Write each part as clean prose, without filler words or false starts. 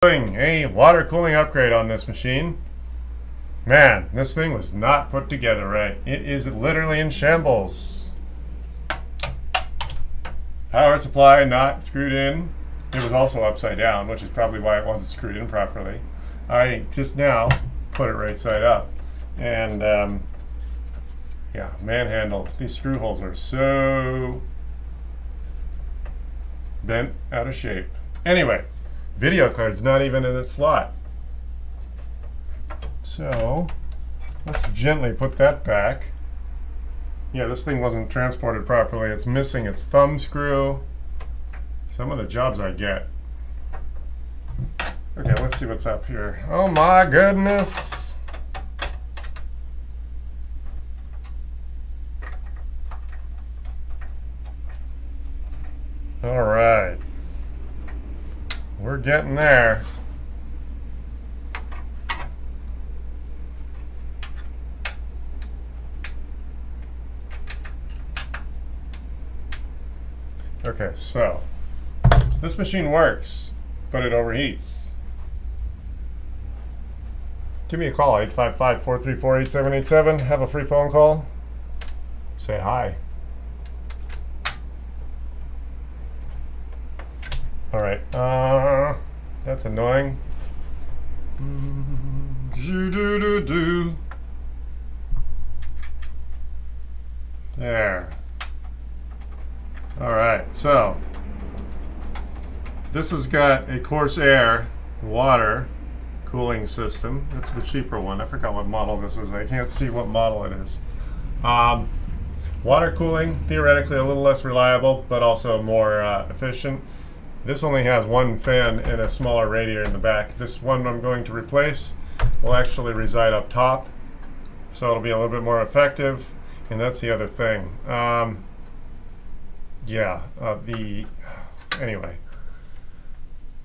Doing a water cooling upgrade on this machine. Man, this thing was not put together right. It is literally in shambles. Power supply not screwed in. It was also upside down, which is probably why it wasn't screwed in properly. I just now put it right side up. And yeah, manhandled. These screw holes are so bent out of shape. Anyway, video card's not even in its slot. So let's gently put that back. Yeah, this thing wasn't transported properly. It's missing its thumb screw. Some of the jobs I get. Okay, let's see what's up here. Oh my goodness. All right. We're getting there. Okay, so this machine works, but it overheats. Give me a call, 855-434-8787. Have a free phone call. Say hi. All right, that's annoying. There. All right, so this has got a Corsair water cooling system. That's the cheaper one. I forgot what model this is. I can't see what model it is. Water cooling, theoretically a little less reliable, but also more efficient. This only has one fan and a smaller radiator in the back. This one I'm going to replace will actually reside up top, so it'll be a little bit more effective. And that's the other thing. Anyway.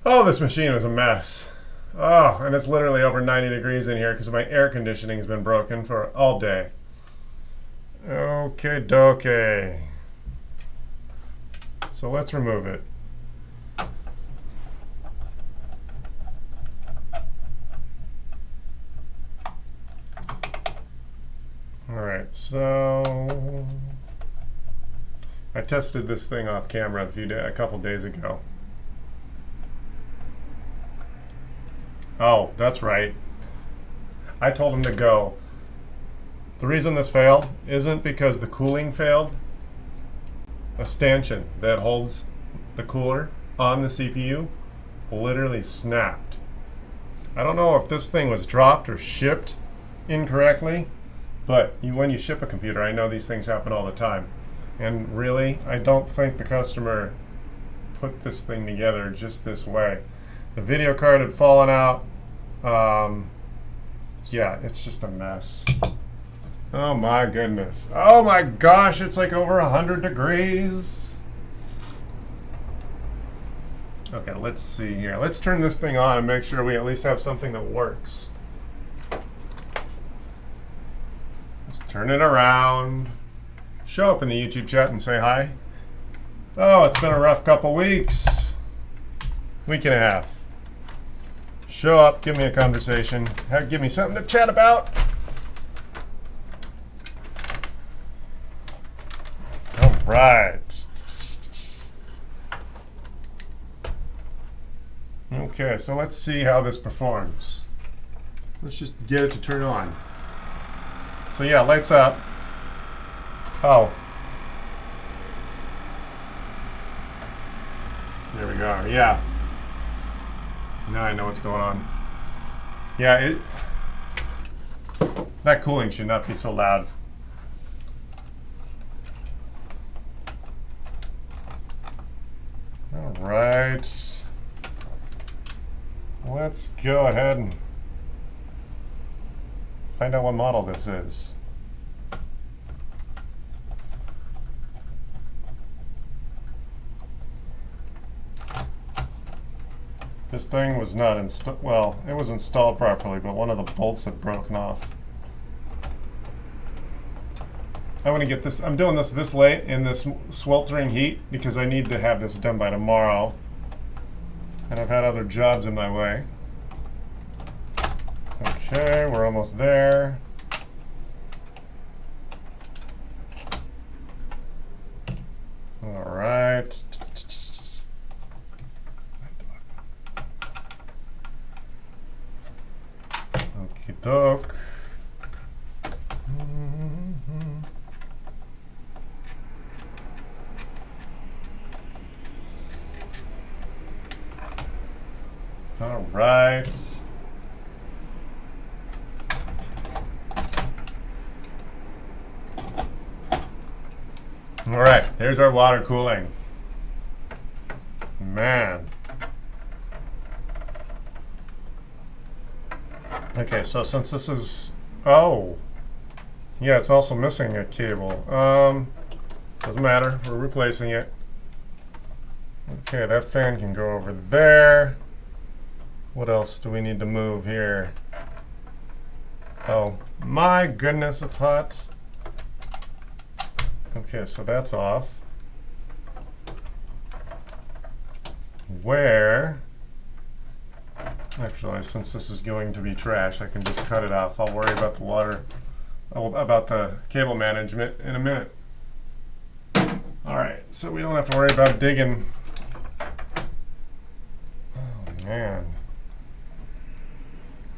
Oh, this machine is a mess. Oh, and it's literally over 90 degrees in here because my air conditioning has been broken for all day. Okay, dokie. So let's remove it. Alright, so I tested this thing off camera a couple days ago. Oh, that's right. I told him to go. The reason this failed isn't because the cooling failed. A stanchion that holds the cooler on the CPU literally snapped. I don't know if this thing was dropped or shipped incorrectly, but when you ship a computer, I know these things happen all the time. And really, I don't think the customer put this thing together just this way. The video card had fallen out. Yeah, it's just a mess. Oh my goodness. Oh my gosh, it's like over 100 degrees. Okay, let's see here. Let's turn this thing on and make sure we at least have something that works. Let's turn it around. Show up in the YouTube chat and say hi. Oh, it's been a rough couple weeks. Week and a half. Show up, give me a conversation. Give me something to chat about. All right. Okay, so let's see how this performs. Let's just get it to turn on. So yeah, lights up. Oh. There we go. Yeah. Now I know what's going on. Yeah, that cooling should not be so loud. All right. Let's go ahead and find out what model this is. This thing was not installed, well, it was installed properly, but one of the bolts had broken off. I want to get this, I'm doing this late in this sweltering heat because I need to have this done by tomorrow. And I've had other jobs in my way. Okay, we're almost there. All right. Okie doke. All right. All right, there's our water cooling. Man. Okay, so since this is, oh, yeah, it's also missing a cable. Doesn't matter, we're replacing it. Okay, that fan can go over there. What else do we need to move here? Oh, my goodness, it's hot. Okay, so that's off. Where? Actually, since this is going to be trash, I can just cut it off. I'll worry about the water, about the cable management in a minute. All right, so we don't have to worry about digging. Oh, man.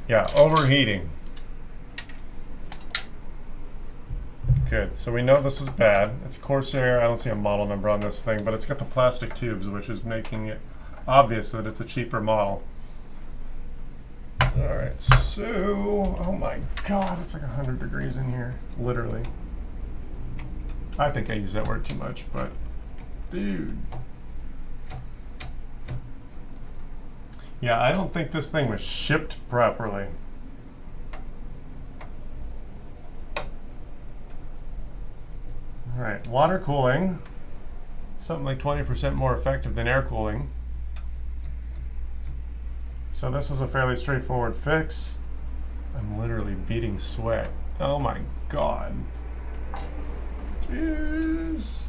Yeah, overheating. Good, so we know this is bad. It's Corsair. I don't see a model number on this thing, but it's got the plastic tubes, which is making it obvious that it's a cheaper model. All right, so, oh my God, it's like 100 degrees in here, literally. I think I use that word too much, but dude. Yeah, I don't think this thing was shipped properly. All right, water cooling, something like 20% more effective than air cooling. So this is a fairly straightforward fix. I'm literally beating sweat. Oh my God. Jeez.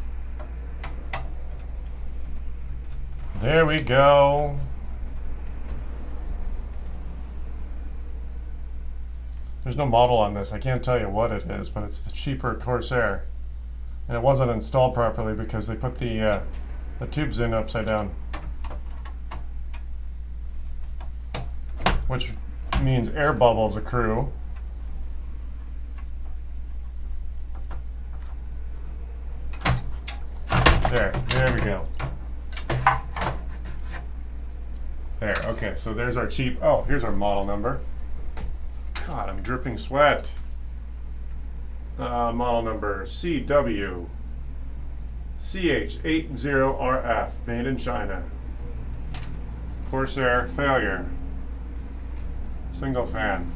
There we go. There's no model on this. I can't tell you what it is, but it's the cheaper Corsair. And it wasn't installed properly because they put the tubes in upside down. Which means air bubbles accrue. There we go. There, okay, so there's our cheap, oh, here's our model number. God, I'm dripping sweat. Model number CW CH80RF, made in China. Corsair failure. Single fan.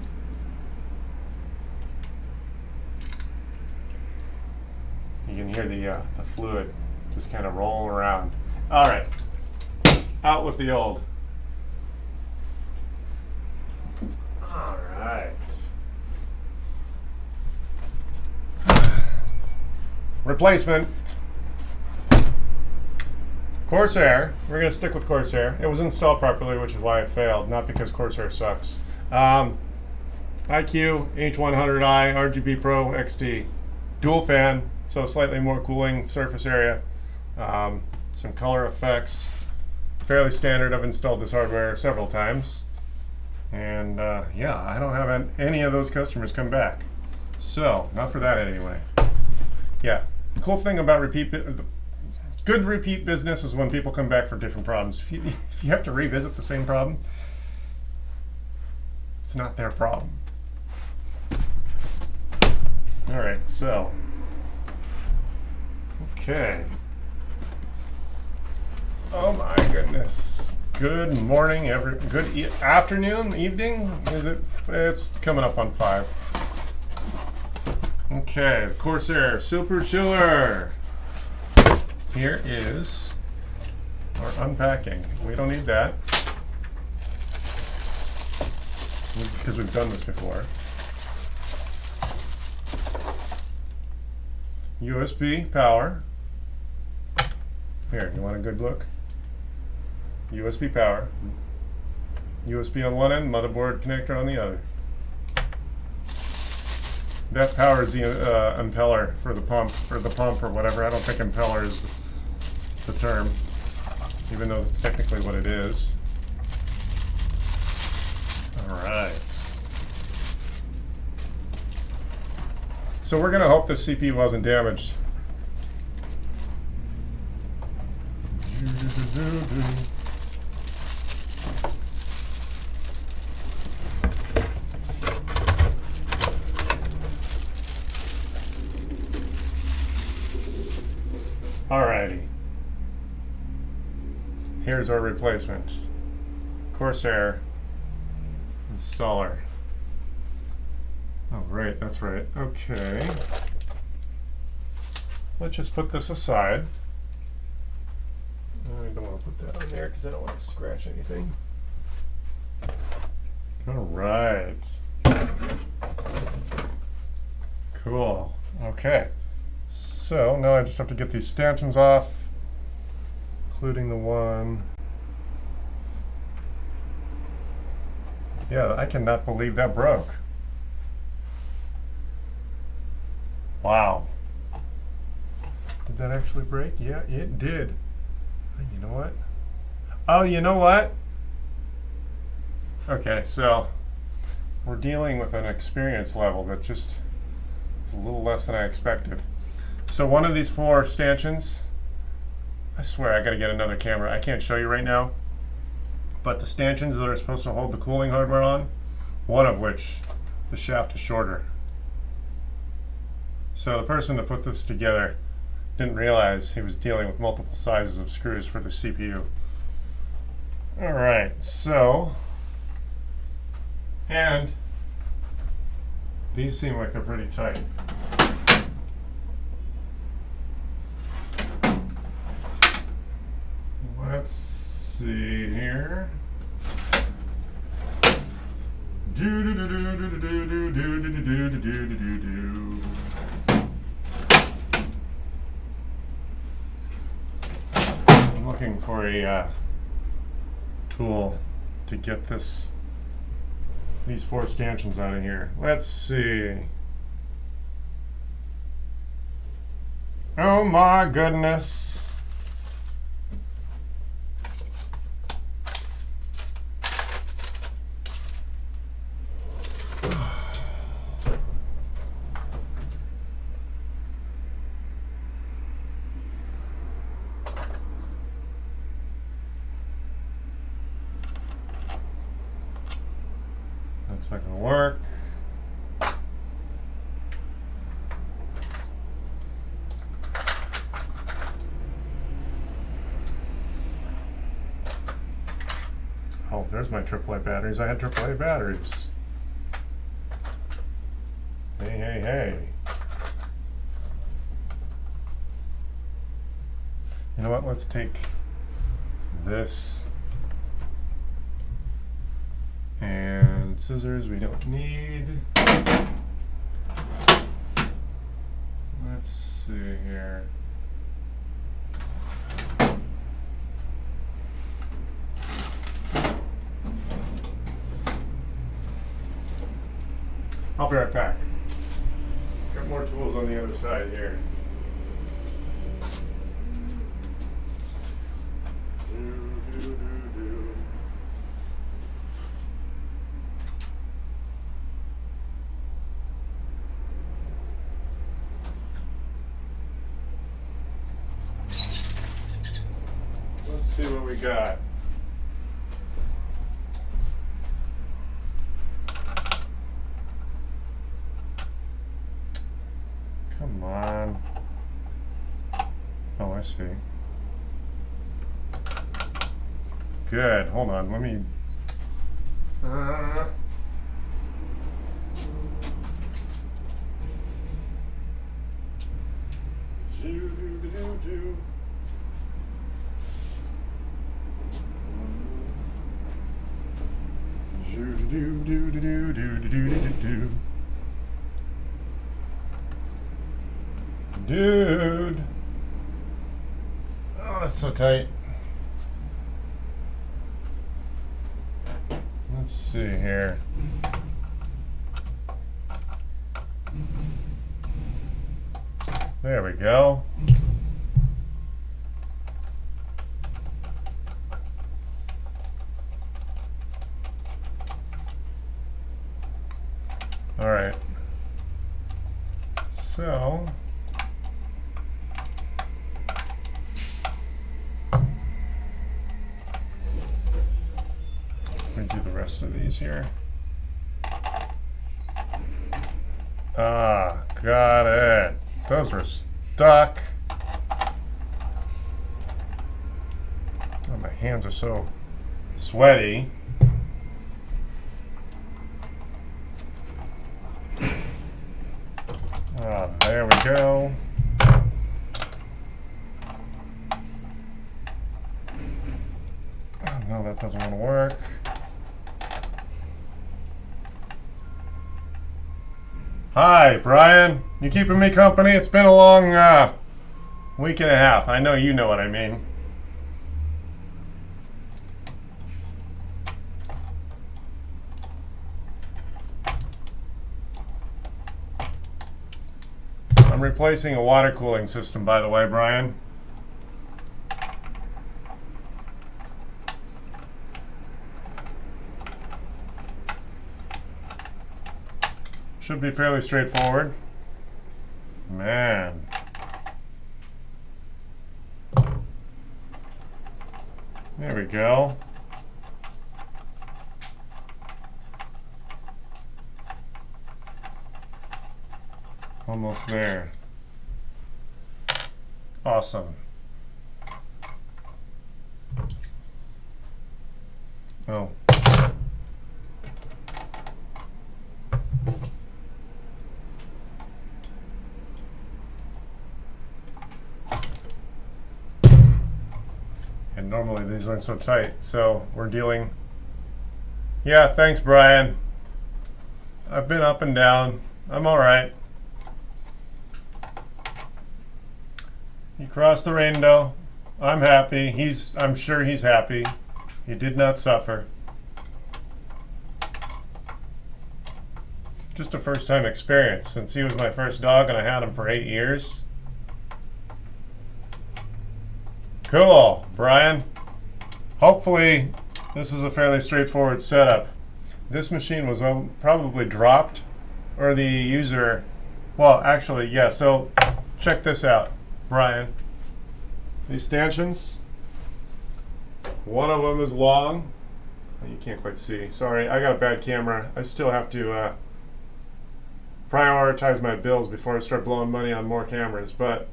You can hear the fluid just kind of rolling around. All right, out with the old. All right. Replacement. Corsair. We're going to stick with Corsair. It was installed properly, which is why it failed, not because Corsair sucks. IQ H100i RGB Pro XT. Dual fan, so slightly more cooling surface area. Some color effects. Fairly standard. I've installed this hardware several times. And yeah, I don't have any of those customers come back. So, not for that anyway. Yeah, the cool thing about good repeat business is when people come back for different problems. If you have to revisit the same problem, it's not their problem. All right, so, okay. Oh my goodness. Good morning, good afternoon, evening? Is it? It's coming up on 5. Okay, Corsair Super Chiller. Here is our unpacking. We don't need that because we've done this before. USB power. Here, you want a good look? USB power, USB on one end, motherboard connector on the other. That powers the impeller for the pump, or whatever. I don't think impeller is the term, even though it's technically what it is. All right. So we're gonna hope the CPU wasn't damaged. Alrighty. Here's our replacement. Corsair installer. Oh, right, that's right. Okay. Let's just put this aside. I don't want to put that on there because I don't want to scratch anything. All right. Cool. Okay. So now I just have to get these stanchions off, including the one. Yeah, I cannot believe that broke. Wow. Did that actually break? Yeah, it did. You know what? Oh, you know what? Okay, so we're dealing with an experience level that just is a little less than I expected. So one of these 4 stanchions, I swear I gotta get another camera. I can't show you right now, but the stanchions that are supposed to hold the cooling hardware on, one of which, the shaft is shorter. So the person that put this together didn't realize he was dealing with multiple sizes of screws for the CPU. All right, so, and these seem like they're pretty tight. Let's see here. I'm looking for a tool to get these 4 stanchions out of here. Let's see. Oh my goodness. That's not gonna work. Oh, there's my AAA batteries. I had AAA batteries. Hey, hey, hey. You know what? Let's take this and scissors we don't need. Let's see here. I'll be right back. Got more tools on the other side here. Let's see what we got. Come on. Oh, I see. Good. Hold on. Let me. Dude. Oh, that's so tight. Let's see here. There we go. All right. So let me do the rest of these here. Ah, got it. Those were stuck. Oh, my hands are so sweaty. Ah, there we go. Oh, no, that doesn't want to work. Hi, Brian. You keeping me company? It's been a long week and a half. I know you know what I mean. I'm replacing a water cooling system, by the way, Brian. Should be fairly straightforward. Man. There we go. Almost there. Awesome. Oh. And normally these aren't so tight, so we're dealing. Yeah, thanks, Brian. I've been up and down. I'm all right. He crossed the rainbow. I'm happy. I'm sure he's happy. He did not suffer. Just a first-time experience, since he was my first dog and I had him for 8 years. Cool, Brian. Hopefully, this is a fairly straightforward setup. This machine was probably dropped, or the user, well, actually, yeah, so check this out, Brian. These stanchions, one of them is long. You can't quite see. Sorry, I got a bad camera. I still have to prioritize my bills before I start blowing money on more cameras, but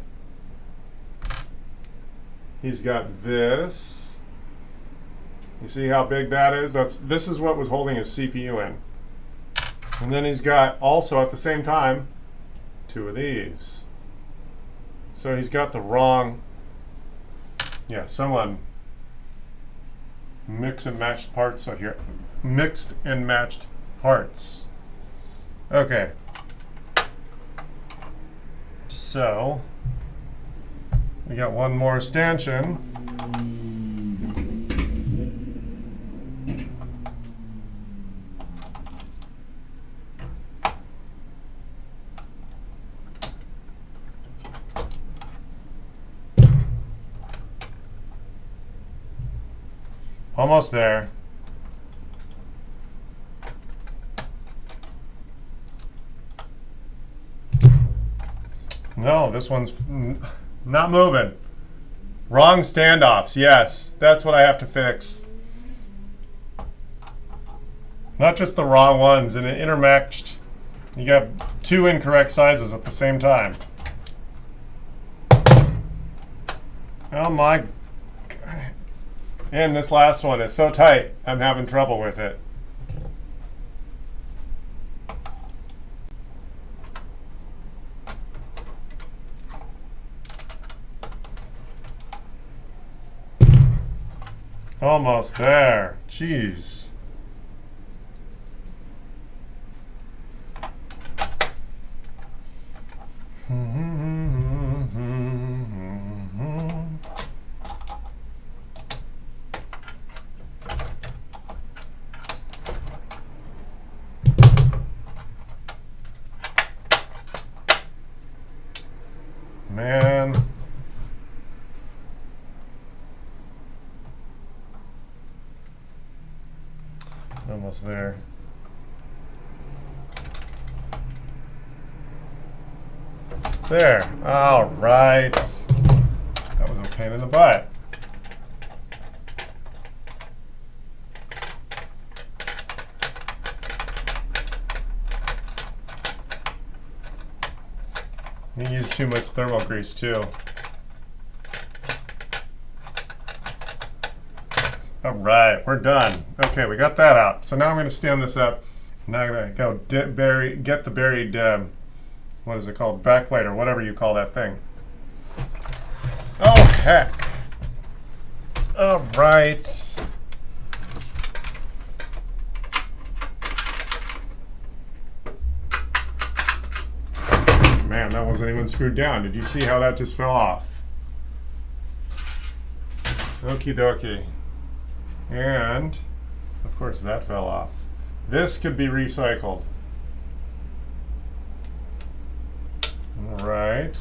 he's got this. You see how big that is? This is what was holding his CPU in. And then he's got also at the same time 2 of these. So he's got the wrong, yeah, someone mix and matched parts out here. Mixed and matched parts. Okay. So we got one more stanchion. Almost there. No, this one's not moving. Wrong standoffs. Yes, that's what I have to fix. Not just the wrong ones, and it intermatched. You got 2 incorrect sizes at the same time. Oh my God. And this last one is so tight, I'm having trouble with it. Almost there. Jeez. Man. Almost there. There. All right. That was a pain in the butt. You use too much thermal grease too. All right, we're done. Okay, we got that out. So now I'm going to stand this up. Now I'm going to go get the buried, what is it called, backplate or whatever you call that thing. Oh, heck. All right. Man, that wasn't even screwed down. Did you see how that just fell off? Okie dokie. And, of course, that fell off. This could be recycled. All right.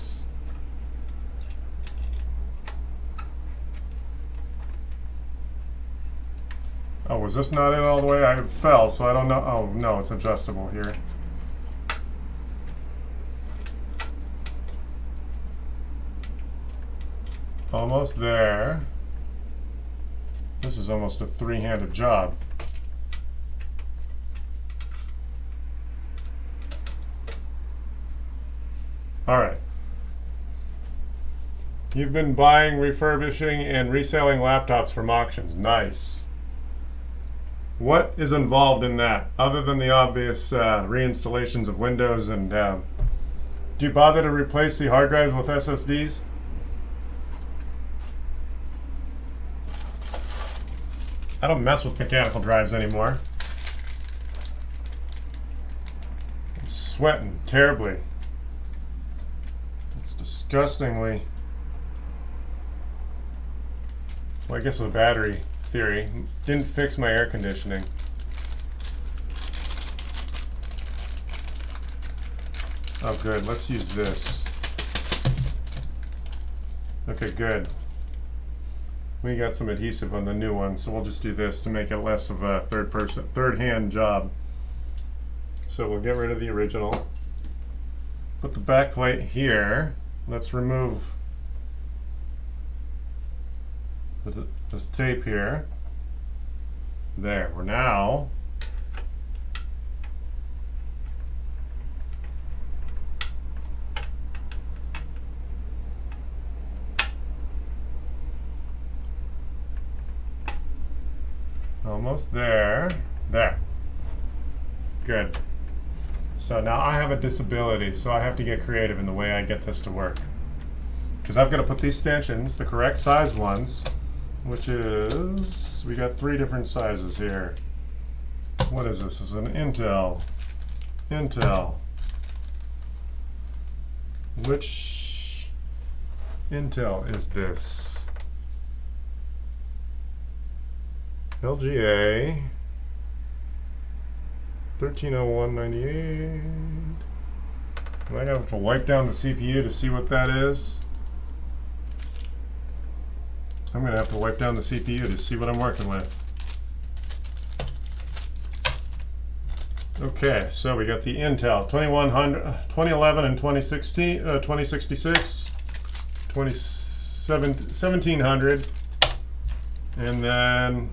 Oh, was this not in all the way? I fell, so I don't know. Oh, no, it's adjustable here. Almost there. This is almost a three-handed job. All right. You've been buying, refurbishing, and reselling laptops from auctions. Nice. What is involved in that, other than the obvious reinstallations of Windows? And do you bother to replace the hard drives with SSDs? I don't mess with mechanical drives anymore. I'm sweating terribly. It's disgustingly. Well, I guess the battery theory didn't fix my air conditioning. Oh, good. Let's use this. Okay, good. We got some adhesive on the new one, so we'll just do this to make it less of a third-hand job. So we'll get rid of the original. Put the back plate here. Let's remove this tape here. There, we're now almost there. There. Good. So now I have a disability, so I have to get creative in the way I get this to work. Because I've got to put these stanchions, the correct size ones, which is, we got 3 different sizes here. What is this? This is an Intel. Which Intel is this? LGA 130198. Am I gonna have to wipe down the CPU to see what that is? I'm gonna have to wipe down the CPU to see what I'm working with. Okay, so we got the Intel 2011 and 2066, 1700, and then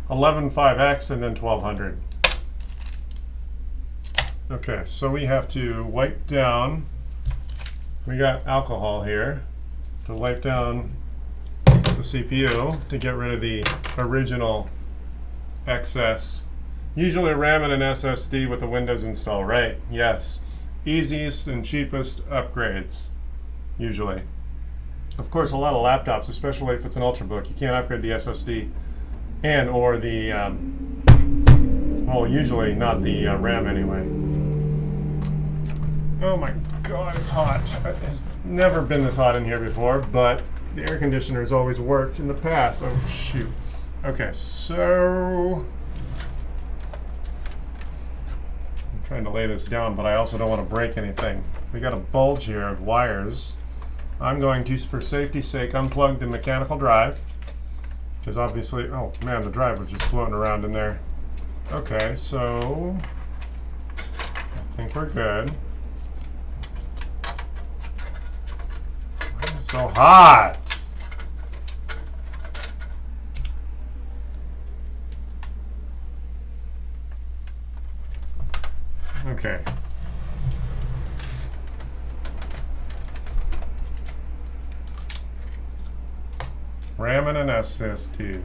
115X, and then 1200. Okay, so we have to wipe down, we got alcohol here, to wipe down the CPU to get rid of the original excess. Usually RAM and an SSD with a Windows install, right? Yes. Easiest and cheapest upgrades, usually. Of course, a lot of laptops, especially if it's an Ultrabook, you can't upgrade the SSD and or the, well, usually not the RAM anyway. Oh my God, it's hot. It's never been this hot in here before, but the air conditioner has always worked in the past. Oh, shoot. Okay, so trying to lay this down, but I also don't want to break anything. We got a bulge here of wires. I'm going to, for safety's sake, unplug the mechanical drive, because obviously, oh man, the drive was just floating around in there. Okay, so I think we're good. Why is it so hot? Okay. RAM and an SSD.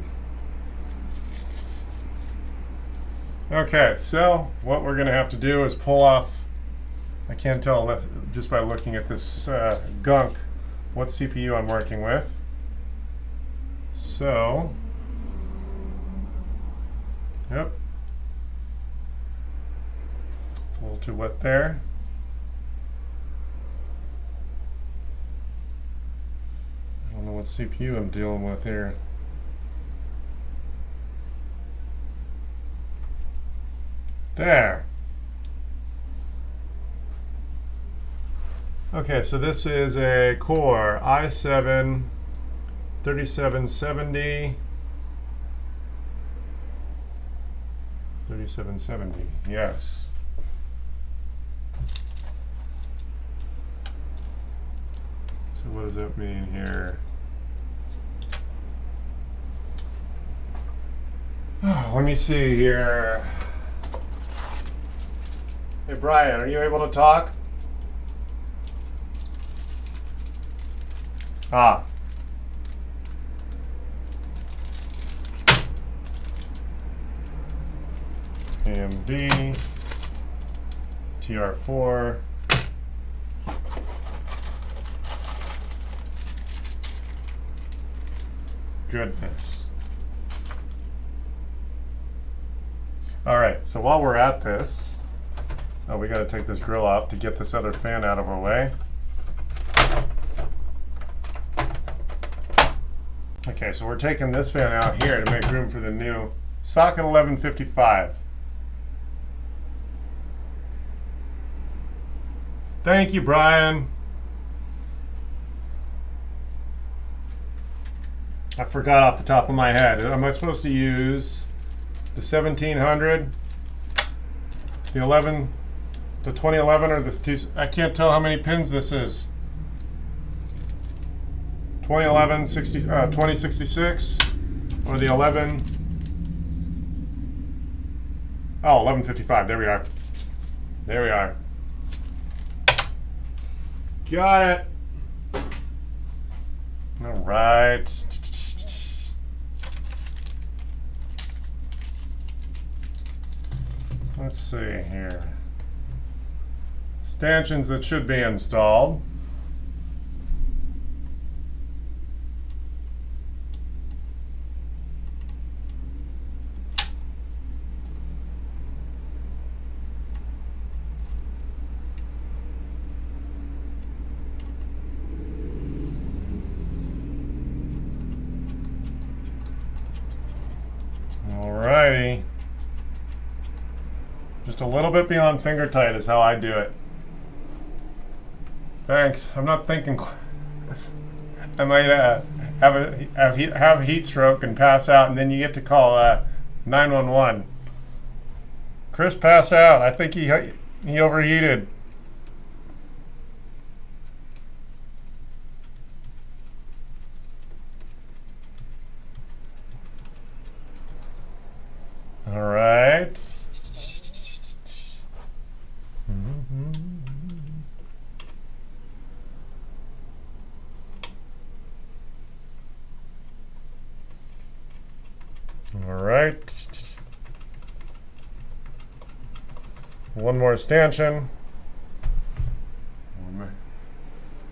Okay, so what we're going to have to do is pull off, I can't tell just by looking at this gunk what CPU I'm working with. So, yep. A little too wet there. I don't know what CPU I'm dealing with here. There. Okay, so this is a Core i7 3770. 3770, yes. So what does that mean here? Oh, let me see here. Hey Brian, are you able to talk? Ah. AMD TR4. Goodness. All right, so while we're at this, we got to take this grill off to get this other fan out of our way. Okay, so we're taking this fan out here to make room for the new socket 1155. Thank you, Brian. I forgot off the top of my head. Am I supposed to use the 1700, the 2011, or the two? I can't tell how many pins this is. 2011, 2066, or the 11. Oh, 1155. There we are. There we are. Got it. All right. Let's see here. Stanchions that should be installed. Alrighty. Just a little bit beyond finger tight is how I do it. Thanks. I'm not thinking. I might have heat stroke and pass out, and then you get to call 911. Chris passed out. I think he overheated. All right. All right. One more stanchion.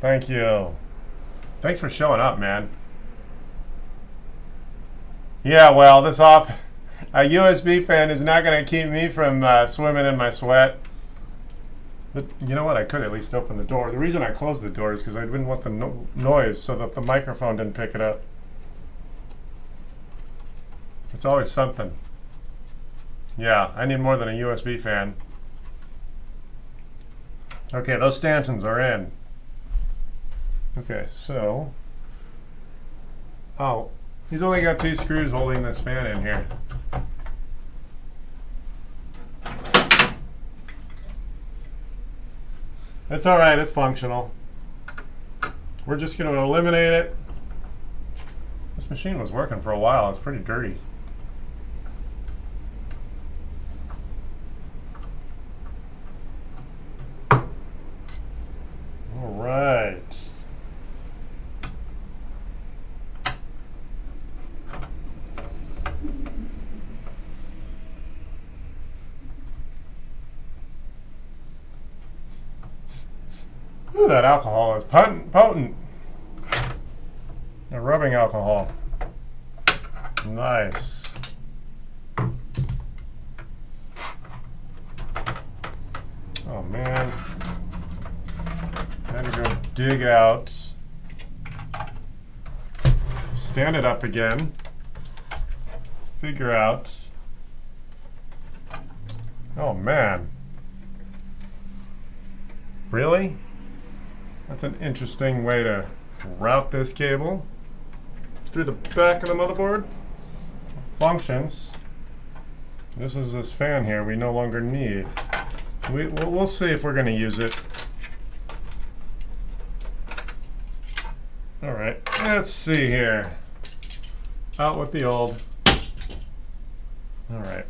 Thank you. Thanks for showing up, man. Yeah, well, a USB fan is not going to keep me from swimming in my sweat. But you know what? I could at least open the door. The reason I closed the door is because I didn't want the noise so that the microphone didn't pick it up. It's always something. Yeah, I need more than a USB fan. Okay, those stanchions are in. Okay, so. Oh, he's only got 2 screws holding this fan in here. It's alright, it's functional. We're just going to eliminate it. This machine was working for a while, it's pretty dirty. Alright. Ooh, that alcohol is potent. The rubbing alcohol. Nice. Oh man. I had to go dig out. Stand it up again. Figure out. Oh man. Really? That's an interesting way to route this cable through the back of the motherboard. Functions. This is this fan here we no longer need. We'll see if we're going to use it. Alright, let's see here. Out with the old. Alright.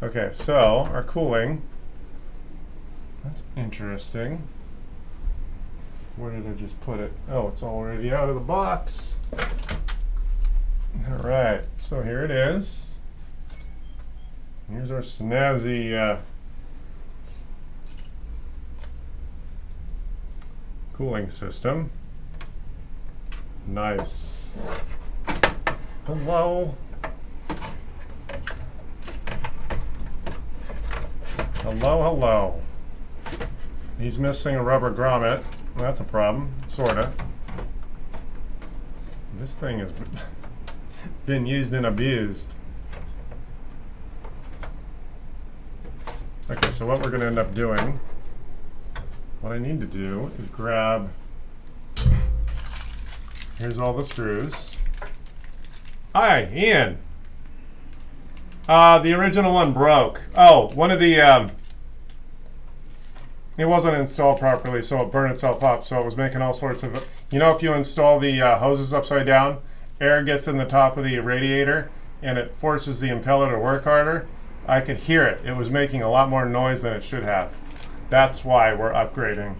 Okay, so our cooling. That's interesting. Where did I just put it? Oh, it's already out of the box. Alright, so here it is. Here's our snazzy cooling system. Nice. Hello. Hello, hello. He's missing a rubber grommet. Well, that's a problem, sorta. This thing has been used and abused. Okay, so what we're going to end up doing, what I need to do is grab, here's all the screws. Hi, Ian. The original one broke. Oh, one of the, it wasn't installed properly, so it burned itself up. So it was making all sorts of, you know, if you install the hoses upside down, air gets in the top of the radiator and it forces the impeller to work harder. I could hear it. It was making a lot more noise than it should have. That's why we're upgrading.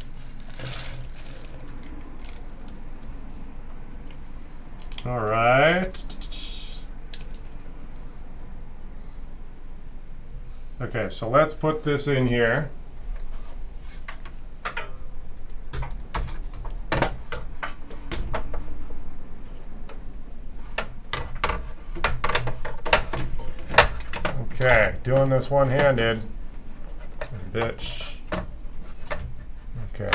All right. Okay, so let's put this in here. Okay, doing this one-handed. This bitch. Okay.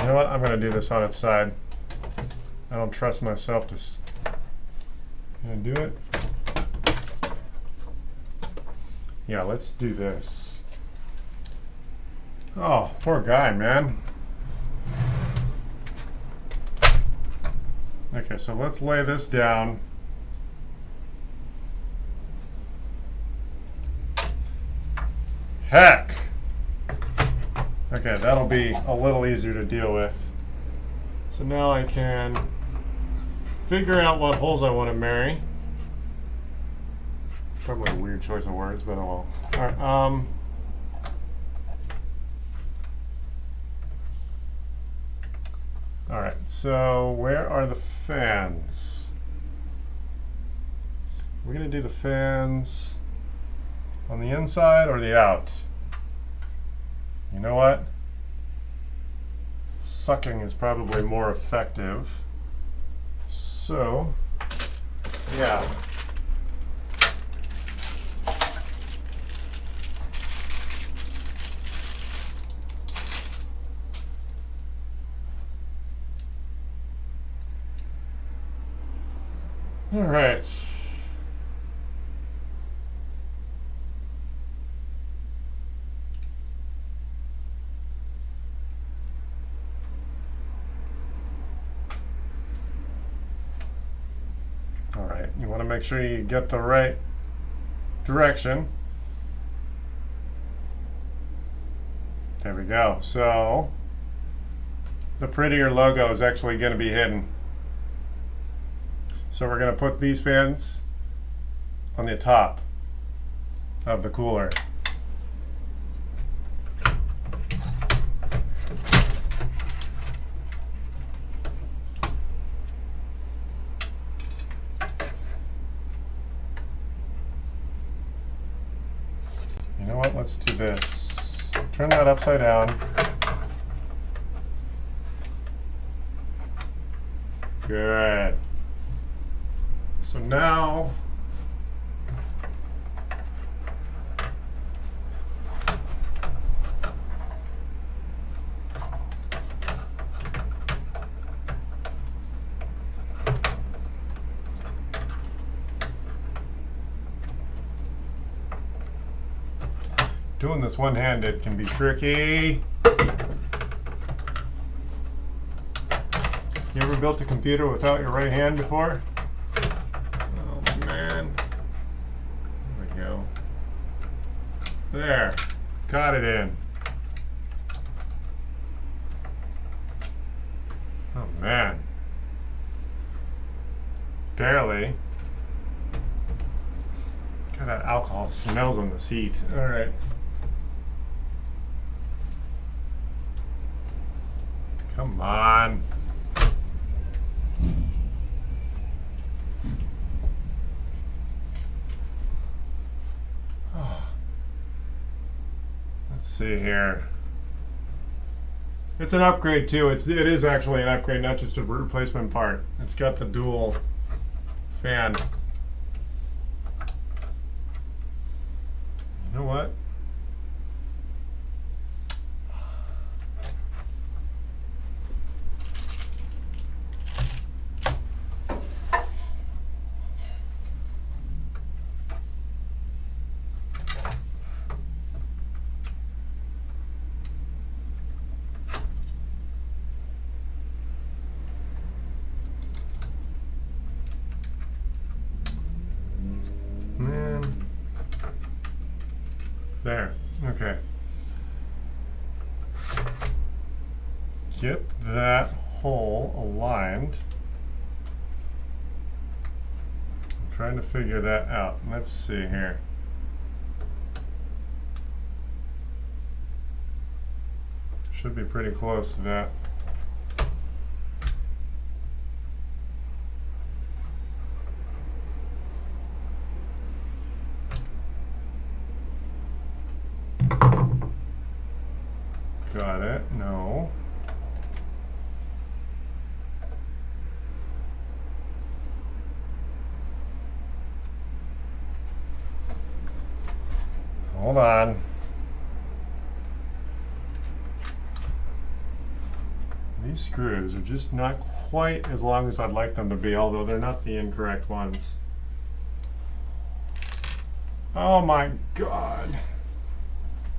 You know what? I'm going to do this on its side. I don't trust myself to... Gonna do it? Yeah, let's do this. Oh, poor guy, man. Okay, so let's lay this down. Heck! Okay, that'll be a little easier to deal with. So now I can figure out what holes I want to marry. Probably a weird choice of words, but oh well. Alright, alright, so where are the fans? We're going to do the fans on the inside or the out? You know what? Sucking is probably more effective. So, yeah. All right. You want to make sure you get the right direction. There we go. So the prettier logo is actually going to be hidden. So we're going to put these fans on the top of the cooler. You know what? Let's do this. Turn that upside down. Good. So now doing this one-handed can be tricky. You ever built a computer without your right hand before? Oh man. There we go. There. Got it in. Oh man. Barely. God, that alcohol smells on this heat. All right. Come on. Let's see here. It's an upgrade too. It is actually an upgrade, not just a replacement part. It's got the dual fan. You know what? There. Okay. Get that hole aligned. I'm trying to figure that out. Let's see here. Should be pretty close to that. Got it. No. Hold on. These screws are just not quite as long as I'd like them to be, although they're not the incorrect ones. Oh my God.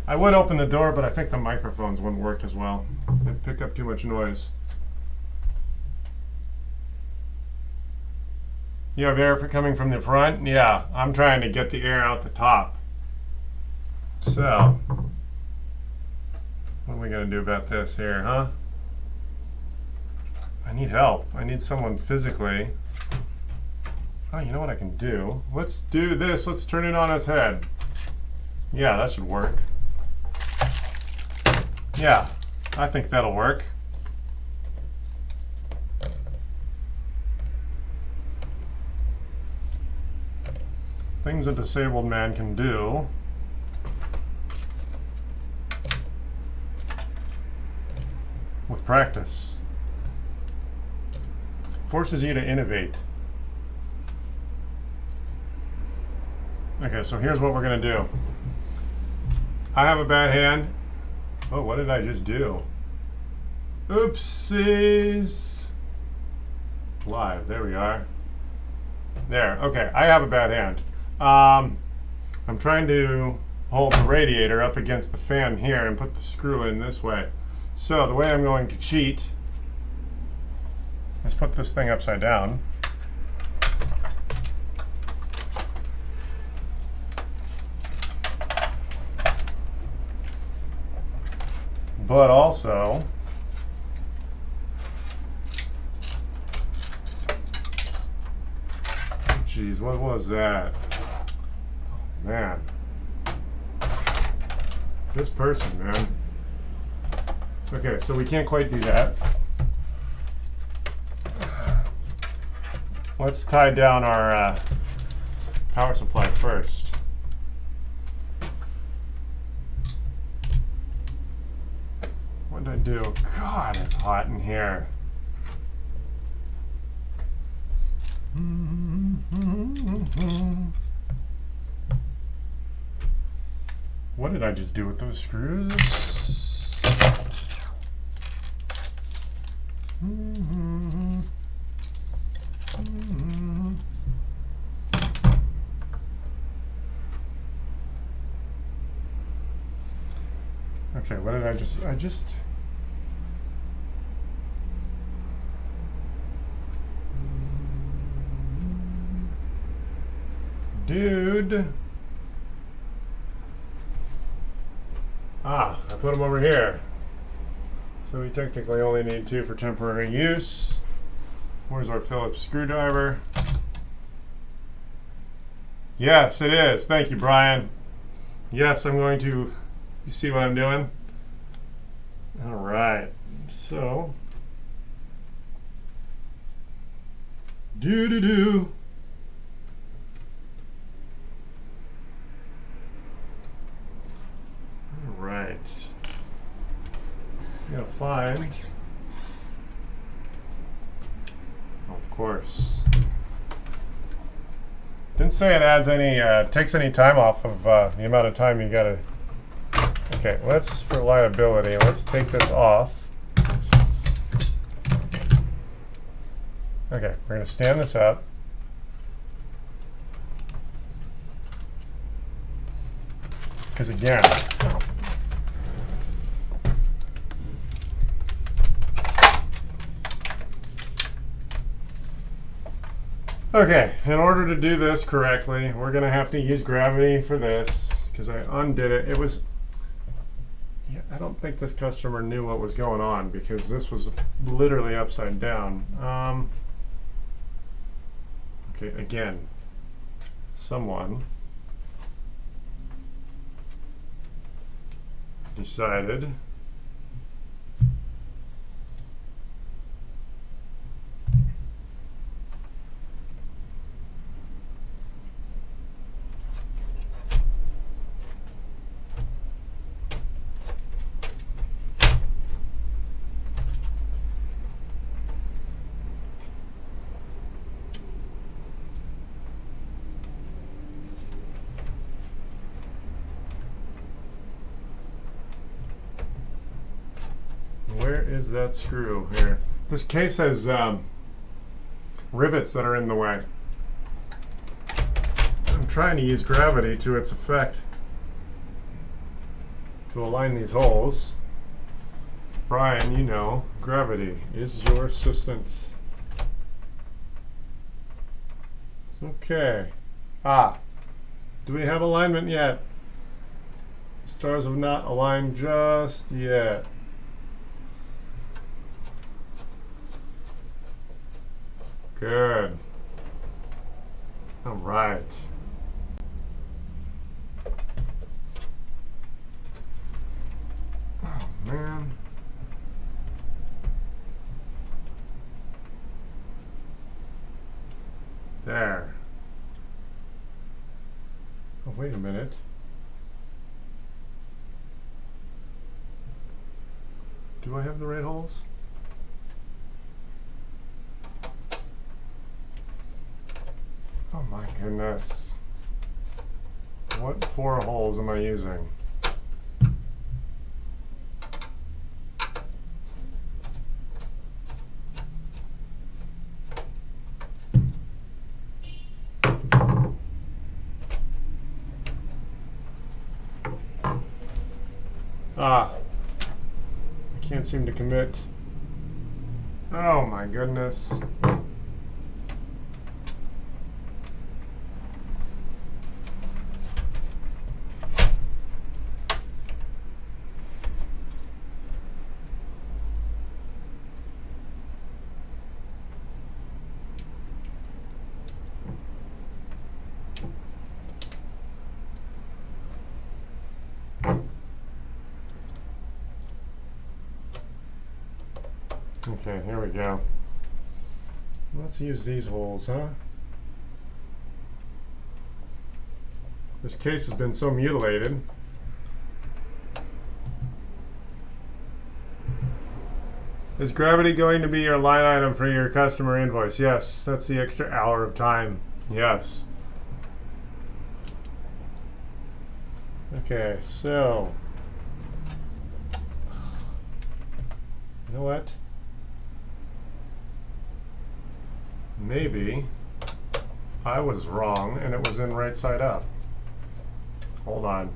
I would open the door, but I think the microphones wouldn't work as well. They'd pick up too much noise. You have air coming from the front? Yeah, I'm trying to get the air out the top. So, what are we gonna do about this here, huh? I need help. I need someone physically. Oh, you know what I can do? Let's do this. Let's turn it on its head. Yeah, that should work. Yeah, I think that'll work. Things a disabled man can do. With practice. Forces you to innovate. Okay, so here's what we're gonna do. I have a bad hand. Oh, what did I just do? Oopsies. Live, there we are. There, okay, I have a bad hand. I'm trying to hold the radiator up against the fan here and put the screw in this way. So the way I'm going to cheat is put this thing upside down. but also geez, what was that? Oh, man. This person, man. Okay, so we can't quite do that. Let's tie down our power supply first. What did I do? God, it's hot in here. What did I just do with those screws? Okay, what did I just dude. I put them over here. So we technically only need 2 for temporary use. Where's our Phillips screwdriver? Yes, it is. Thank you, Brian. Yes, I'm going to. You see what I'm doing? All right. So. Do. All right. We gotta find. Of course. Didn't say it adds any, takes any time off of the amount of time you gotta. Okay, let's, for liability, let's take this off. Okay, we're gonna stand this up. Because again, okay, in order to do this correctly, we're going to have to use gravity for this because I undid it. It was, yeah, I don't think this customer knew what was going on because this was literally upside down. Okay, again, someone decided where is that screw here? This case has rivets that are in the way. I'm trying to use gravity to its effect to align these holes. Brian, you know, gravity is your assistant. Okay. Do we have alignment yet? Stars have not aligned just yet. Good. All right. Oh, man. There. Oh, wait a minute. Do I have the right holes? Oh my goodness. What 4 holes am I using? I can't seem to commit. Oh my goodness. Okay, here we go. Let's use these holes, huh? This case has been so mutilated. Is gravity going to be your line item for your customer invoice? Yes, that's the extra hour of time. Yes. Okay, so you know what? Maybe I was wrong and it was in right side up. Hold on.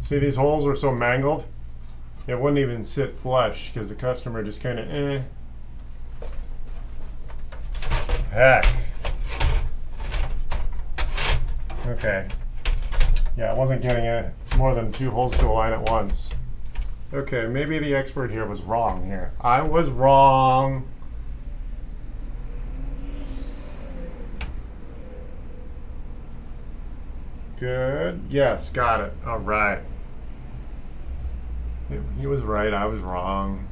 See, these holes were so mangled, it wouldn't even sit flush because the customer just kind of Heck. Okay. Yeah, I wasn't getting more than 2 holes to align at once. Okay, maybe the expert here was wrong here. I was wrong. Good. Yes, got it. All right. He was right. I was wrong.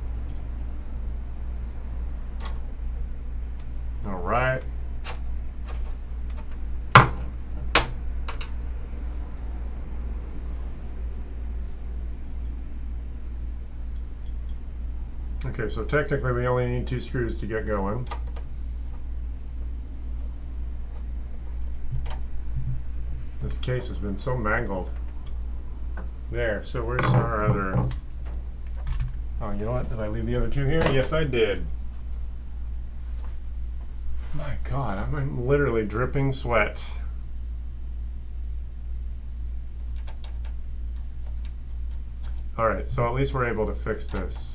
All right. Okay, so technically we only need 2 screws to get going. This case has been so mangled. There, so where's our other... Oh, you know what? Did I leave the other 2 here? Yes, I did. My God, I'm literally dripping sweat. All right, so at least we're able to fix this.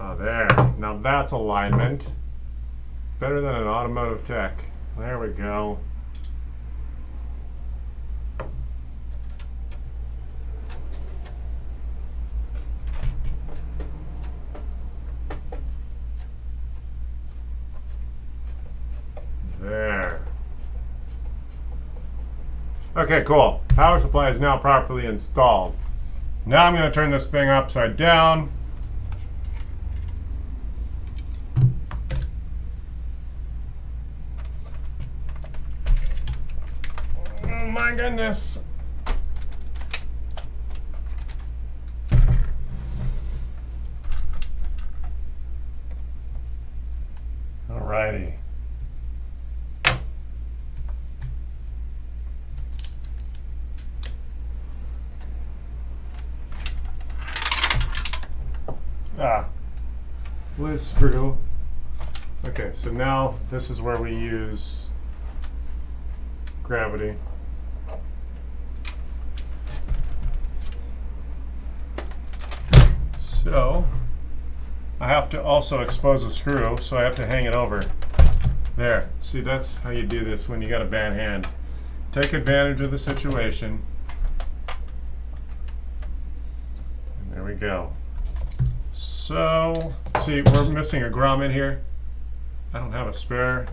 Oh, there. Now that's alignment. Better than an automotive tech. There we go. There. Okay, cool. Power supply is now properly installed. Now I'm going to turn this thing upside down. Oh my goodness. Alrighty. Loose screw. Okay, so now this is where we use gravity. So I have to also expose the screw, so I have to hang it over. There. See, that's how you do this when you got a bad hand. Take advantage of the situation. And there we go. So, see, we're missing a grommet here. I don't have a spare.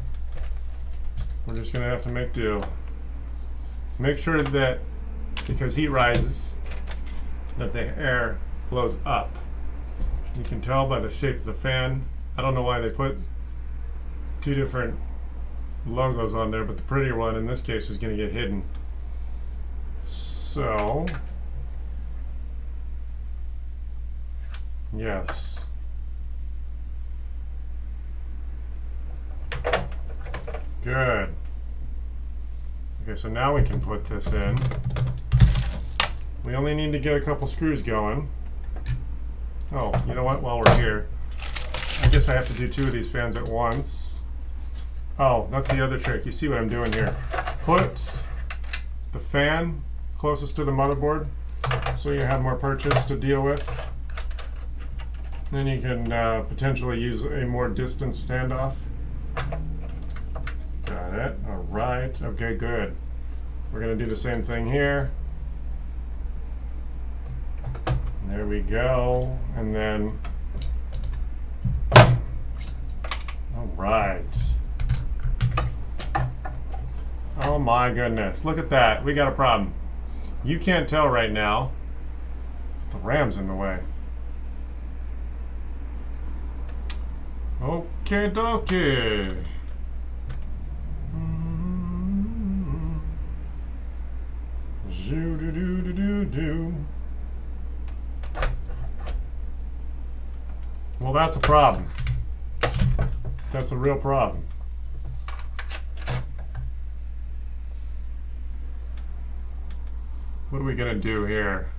We're just going to have to make do. Make sure that, because heat rises, that the air blows up. You can tell by the shape of the fan. I don't know why they put 2 different logos on there, but the prettier one in this case is going to get hidden. So, yes. Good. Okay, so now we can put this in. We only need to get a couple screws going. Oh, you know what? While we're here, I guess I have to do 2 of these fans at once. Oh, that's the other trick. You see what I'm doing here. Put the fan closest to the motherboard so you have more purchase to deal with. Then you can potentially use a more distant standoff. Got it. All right. Okay, good. We're going to do the same thing here. There we go. And then, all right. Oh my goodness. Look at that. We got a problem. You can't tell right now. The ram's in the way. Okay, dokie. Zoo-doo-doo-doo-doo-doo. Well, that's a problem. That's a real problem. What are we going to do here?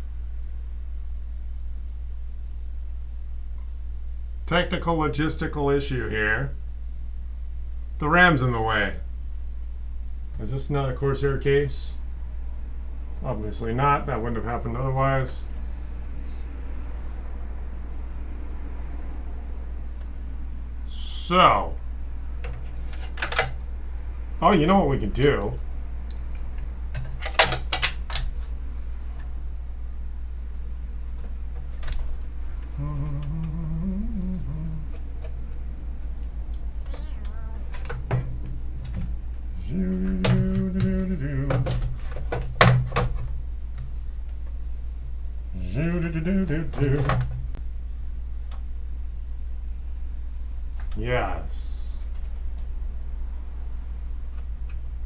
Technical logistical issue here. The ram's in the way. Is this not a Corsair case? Obviously not. That wouldn't have happened otherwise. So. Oh, you know what we could do? Yes.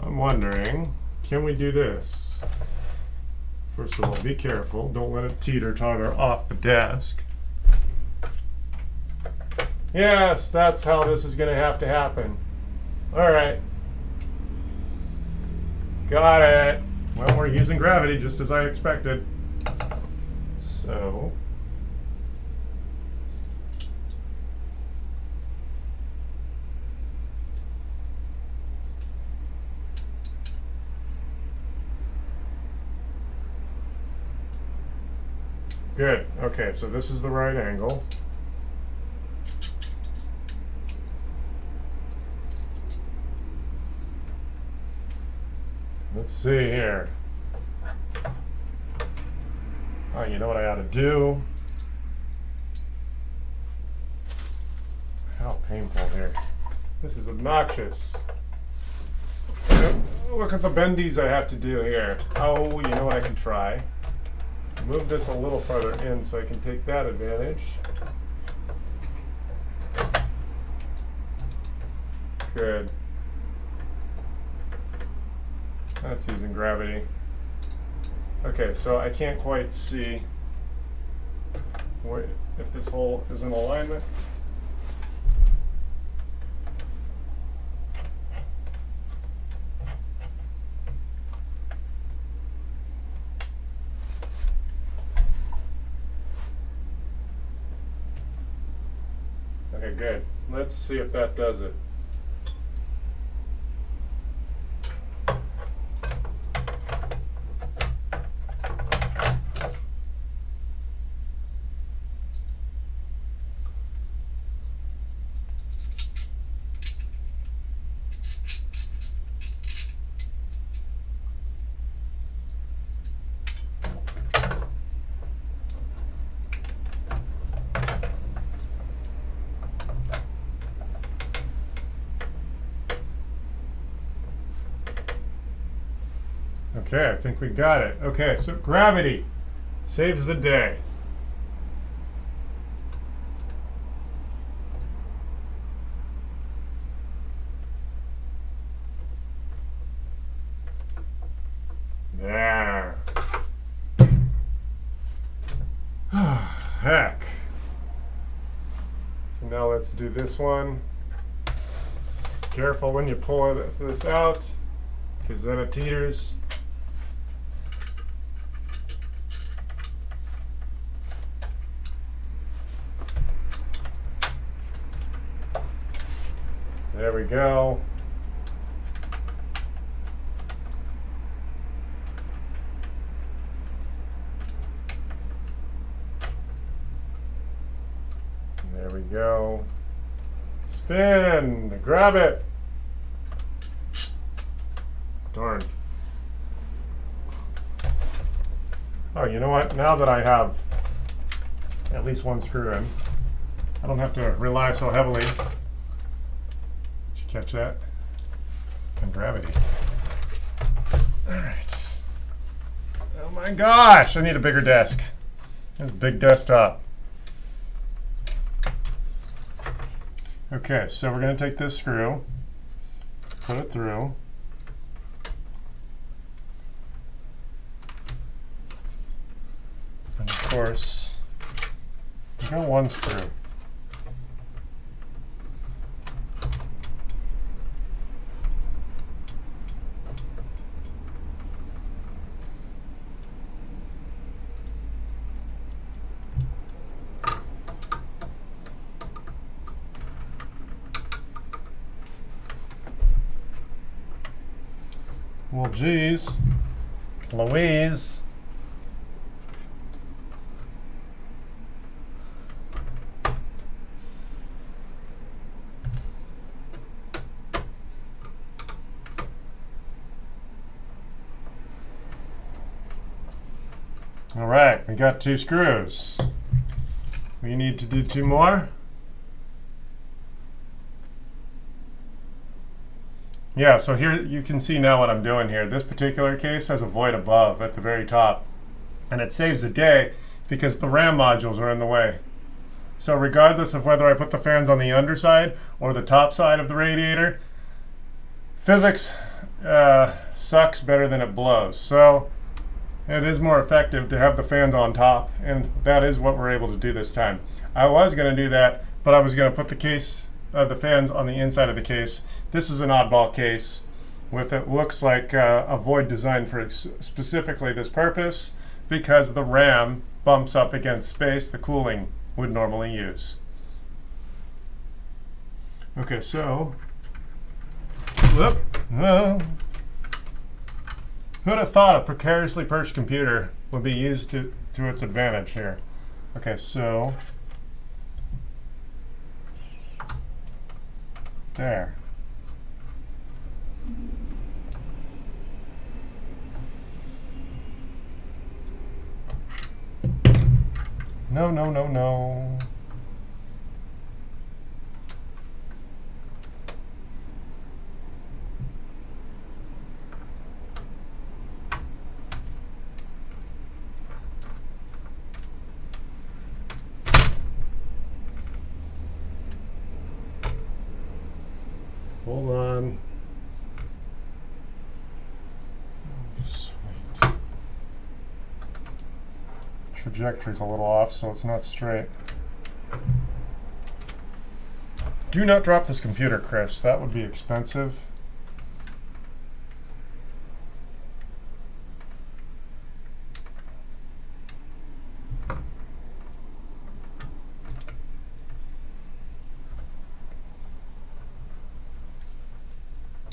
I'm wondering, can we do this? First of all, be careful. Don't let it teeter-totter off the desk. Yes, that's how this is going to have to happen. All right. Got it. Well, we're using gravity just as I expected. So. Good. Okay, so this is the right angle. Let's see here. Oh, you know what I ought to do? How painful here. This is obnoxious. Look at the bendies I have to do here. Oh, you know what I can try? Move this a little farther in so I can take that advantage. Good. That's using gravity. Okay, so I can't quite see if this hole is in alignment. Okay, good. Let's see if that does it. Okay, I think we got it. Okay, so gravity saves the day. There. Heck. So now let's do this one. Careful when you pull this out, because then it teeters. There we go. There we go. Spin. Grab it. Darn. Oh, you know what? Now that I have at least one screw in, I don't have to rely so heavily. Catch that? And gravity. All right. Oh my gosh, I need a bigger desk. It's a big desktop. Okay, so we're going to take this screw, put it through. And of course, we got one screw. Well, geez, Louise. All right, we got 2 screws. We need to do 2 more. Yeah, so here you can see now what I'm doing here. This particular case has a void above at the very top. And it saves the day because the RAM modules are in the way. So regardless of whether I put the fans on the underside or the top side of the radiator, physics sucks better than it blows. So it is more effective to have the fans on top, and that is what we're able to do this time. I was going to do that, but I was going to put the case the fans on the inside of the case. This is an oddball case with it looks like a void designed for specifically this purpose because the RAM bumps up against space the cooling would normally use. Okay, so whoop, who'd have thought a precariously perched computer would be used to its advantage here? Okay, so there. No, no, no, no. Hold on. Oh, sweet. Trajectory's a little off, so it's not straight. Do not drop this computer, Chris. That would be expensive.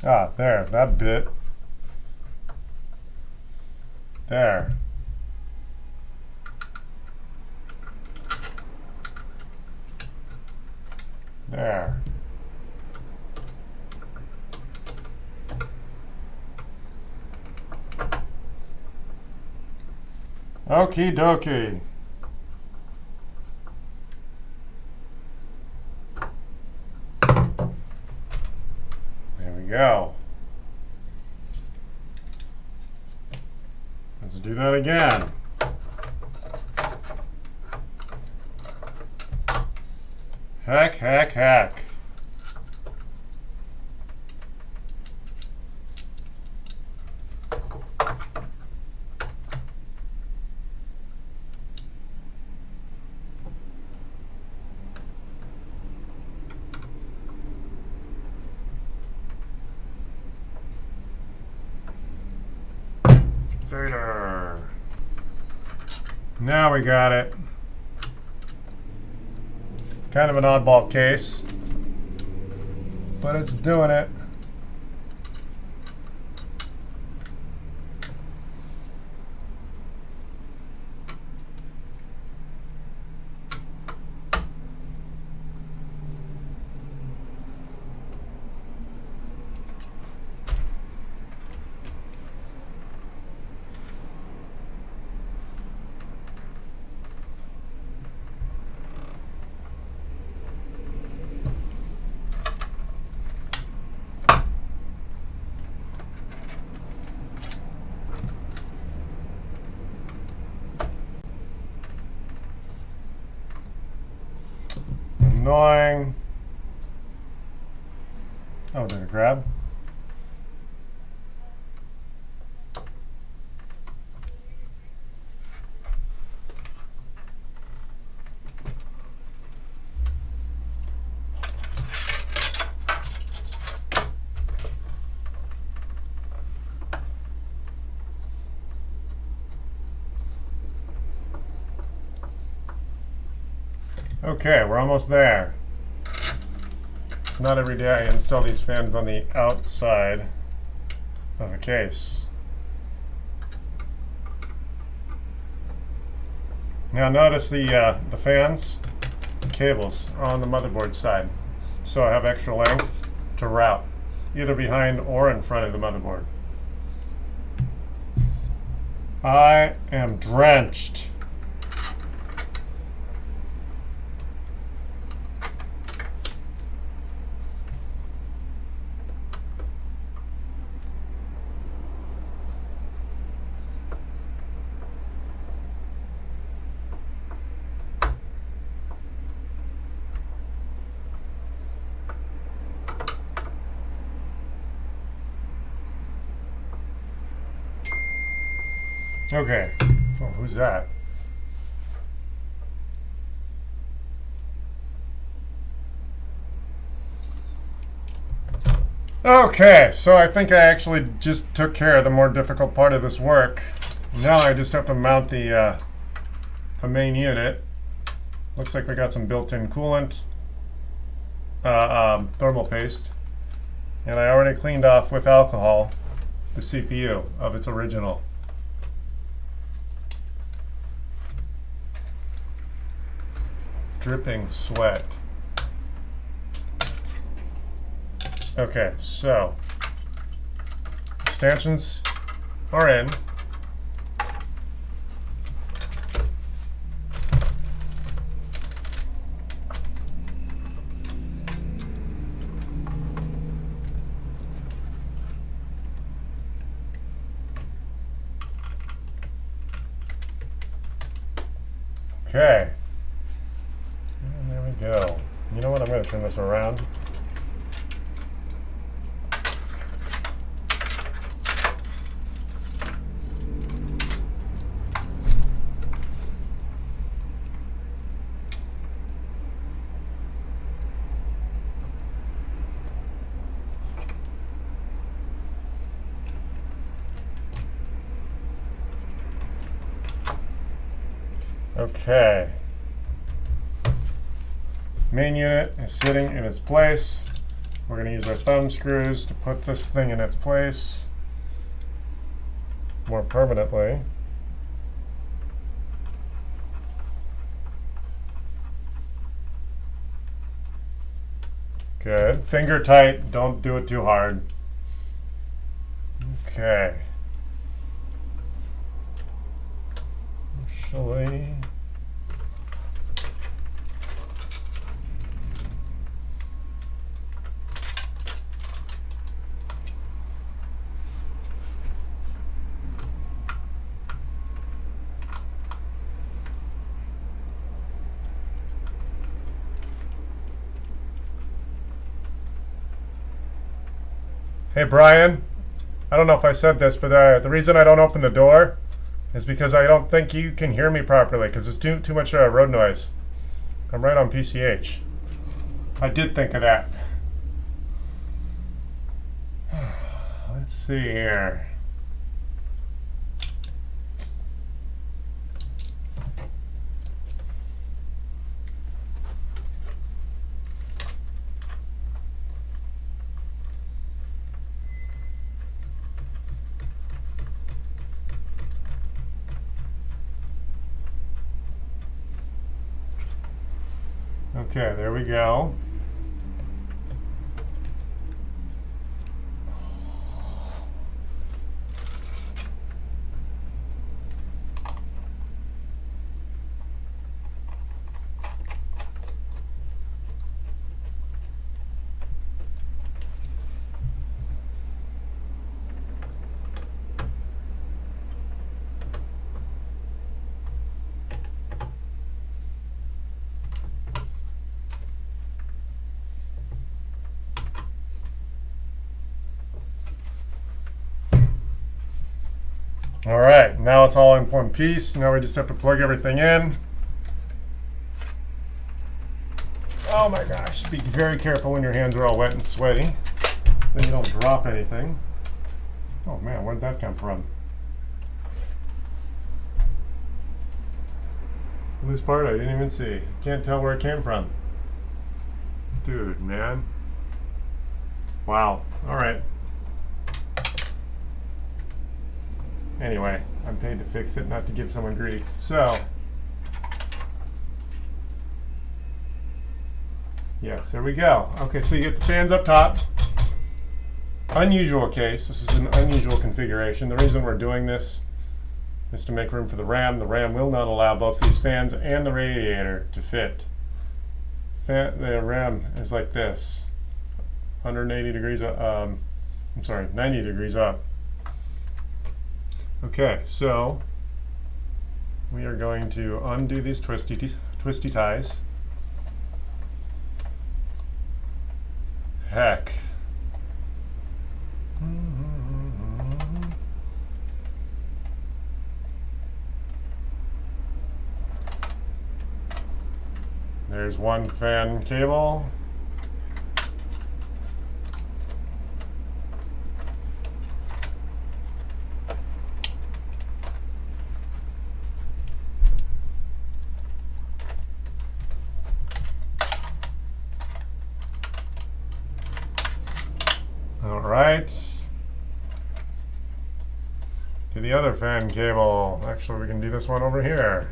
Ah, there, that bit. There. There. Okie dokie. There we go. Let's do that again. Heck, heck, heck. There. Now we got it. Kind of an oddball case, but it's doing it. annoying. Oh, did it grab? Okay, we're almost there. It's not every day I install these fans on the outside of a case. Now notice the fans cables are on the motherboard side, so I have extra length to route, either behind or in front of the motherboard. I am drenched. Okay. Oh, who's that? Okay, so I think I actually just took care of the more difficult part of this work. Now I just have to mount the main unit. Looks like we got some built-in coolant, thermal paste, and I already cleaned off with alcohol the CPU of its original. Dripping sweat. Okay, so stanchions are in. Okay. And there we go. You know what? I'm going to turn this around. Okay. Main unit is sitting in its place. We're going to use our thumb screws to put this thing in its place more permanently. Good. Finger tight. Don't do it too hard. Okay. Actually, hey Brian, I don't know if I said this, but the reason I don't open the door is because I don't think you can hear me properly because there's too much road noise. I'm right on PCH. I did think of that. Let's see here. Okay, there we go. All right, now it's all in one piece. Now we just have to plug everything in. Oh my gosh, be very careful when your hands are all wet and sweaty. Then you don't drop anything. Oh man, where did that come from? Loose part I didn't even see. Can't tell where it came from. Dude, man. Wow. All right. Anyway, I'm paid to fix it, not to give someone grief. So, yes, there we go. Okay, so you get the fans up top. Unusual case. This is an unusual configuration. The reason we're doing this is to make room for the RAM. The RAM will not allow both these fans and the radiator to fit. The RAM is like this. 180 degrees, 90 degrees up. Okay, so we are going to undo these twisty ties. Heck. There's one fan cable. All right. To the other fan cable. Actually, we can do this one over here.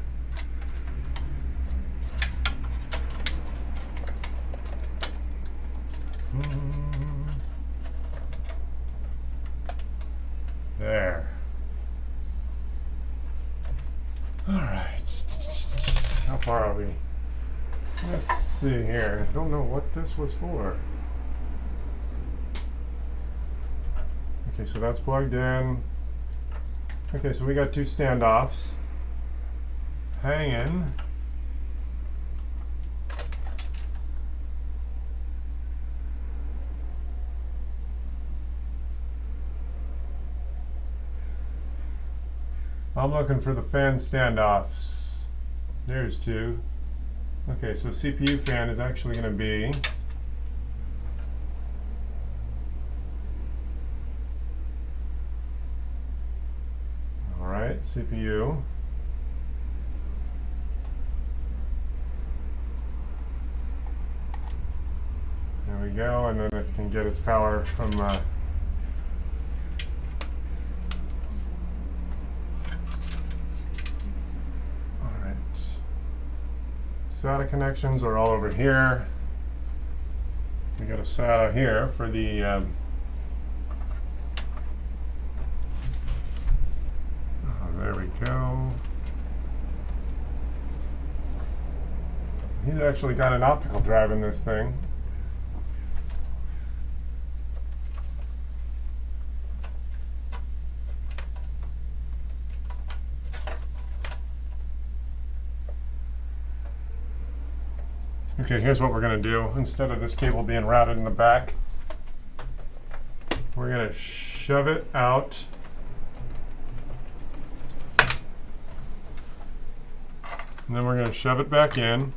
There. All right. How far are we? Let's see here. I don't know what this was for. Okay, so that's plugged in. Okay, so we got two standoffs hanging. I'm looking for the fan standoffs. There's two. Okay, so CPU fan is actually going to be CPU. There we go, and then it can get its power from all right. SATA connections are all over here. We got a SATA here for the there we go. He's actually got an optical drive in this thing. Okay, here's what we're going to do. Instead of this cable being routed in the back, we're going to shove it out. And then we're going to shove it back in.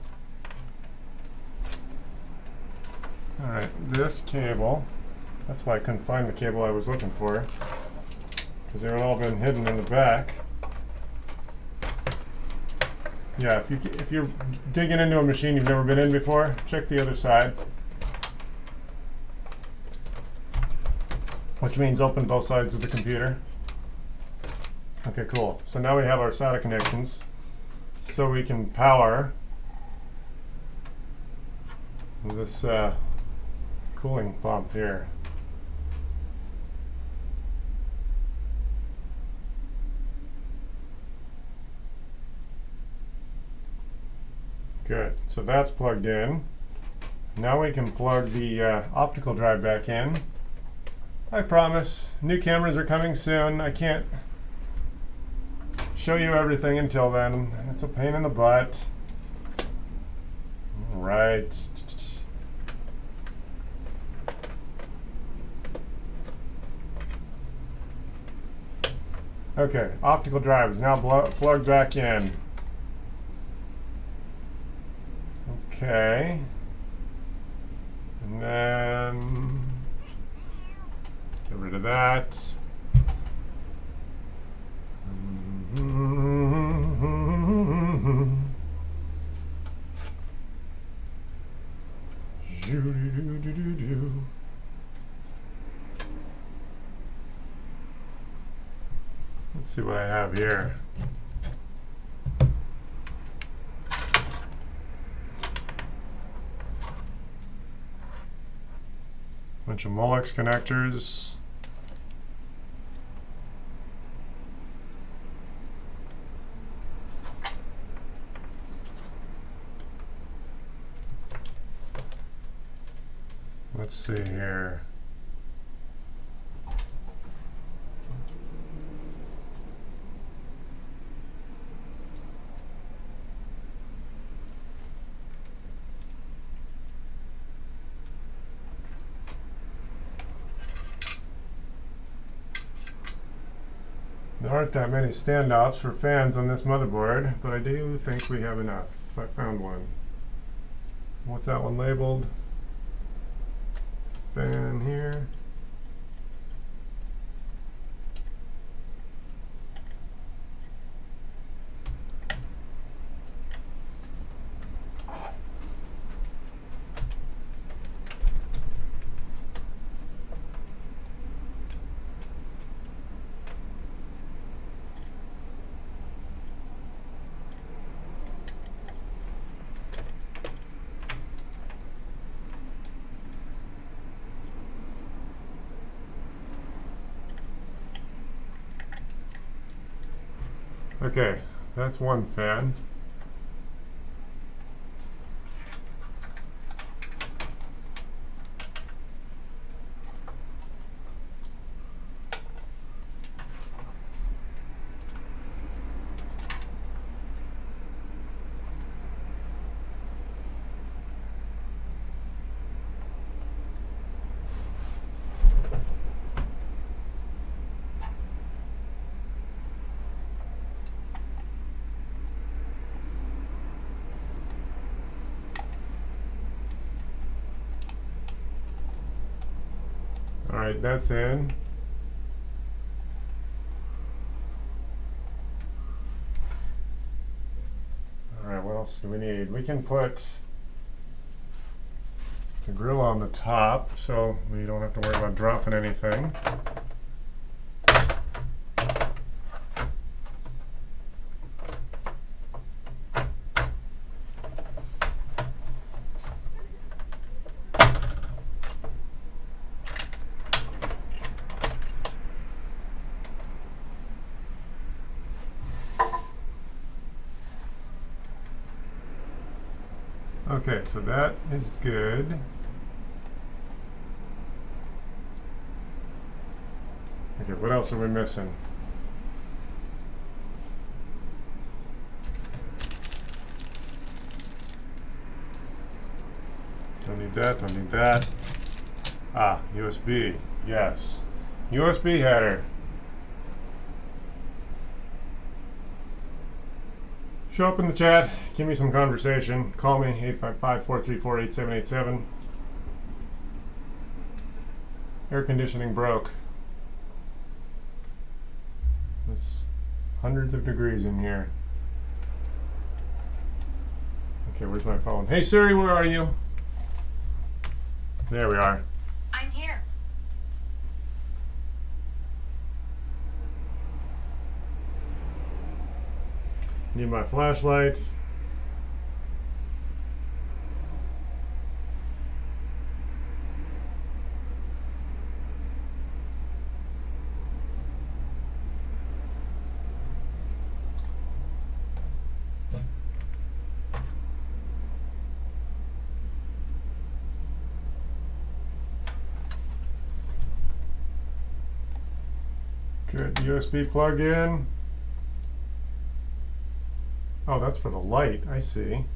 All right, this cable, that's why I couldn't find the cable I was looking for, because they had all been hidden in the back. Yeah, if you're digging into a machine you've never been in before, check the other side. Which means open both sides of the computer. Okay, cool. So now we have our SATA connections. So we can power this cooling pump here. Good, so that's plugged in. Now we can plug the optical drive back in. I promise, new cameras are coming soon. I can't show you everything until then. It's a pain in the butt. All right. Okay, optical drive is now plugged back in. Okay. And then get rid of that. Let's see what I have here. Bunch of Molex connectors. Let's see here. There aren't that many standoffs for fans on this motherboard, but I do think we have enough. I found one. What's that one labeled? Fan here. Okay, that's one fan. All right, that's in. All right, what else do we need? We can put the grill on the top so we don't have to worry about dropping anything. Okay, so that is good. Okay, what else are we missing? Don't need that, don't need that. Ah, USB, yes. USB header. Show up in the chat, give me some conversation. Call me, 855-434-8787. Air conditioning broke. It's hundreds of degrees in here. Okay, where's my phone? Hey Siri, where are you? There we are. I'm here. Need my flashlights. Good USB plug in. Oh, that's for the light, I see.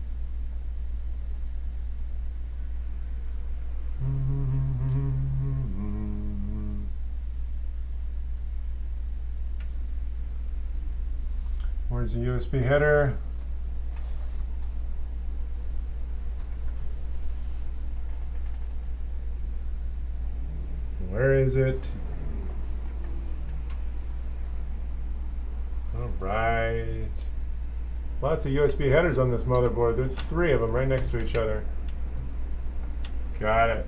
There's a USB header. Where is it? All right. Lots of USB headers on this motherboard. There's 3 of them right next to each other. Got it.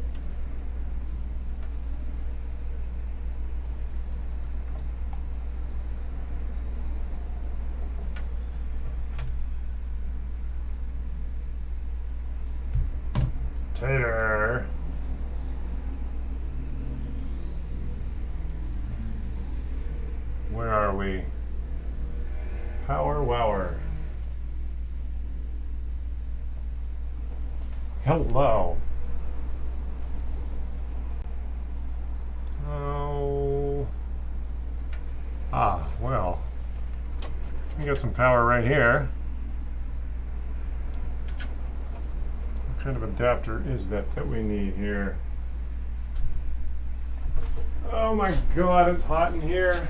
Tater. Where are we? Power Wower. Hello. Oh. Ah, well. We got some power right here. What kind of adapter is that we need here? Oh my god, it's hot in here.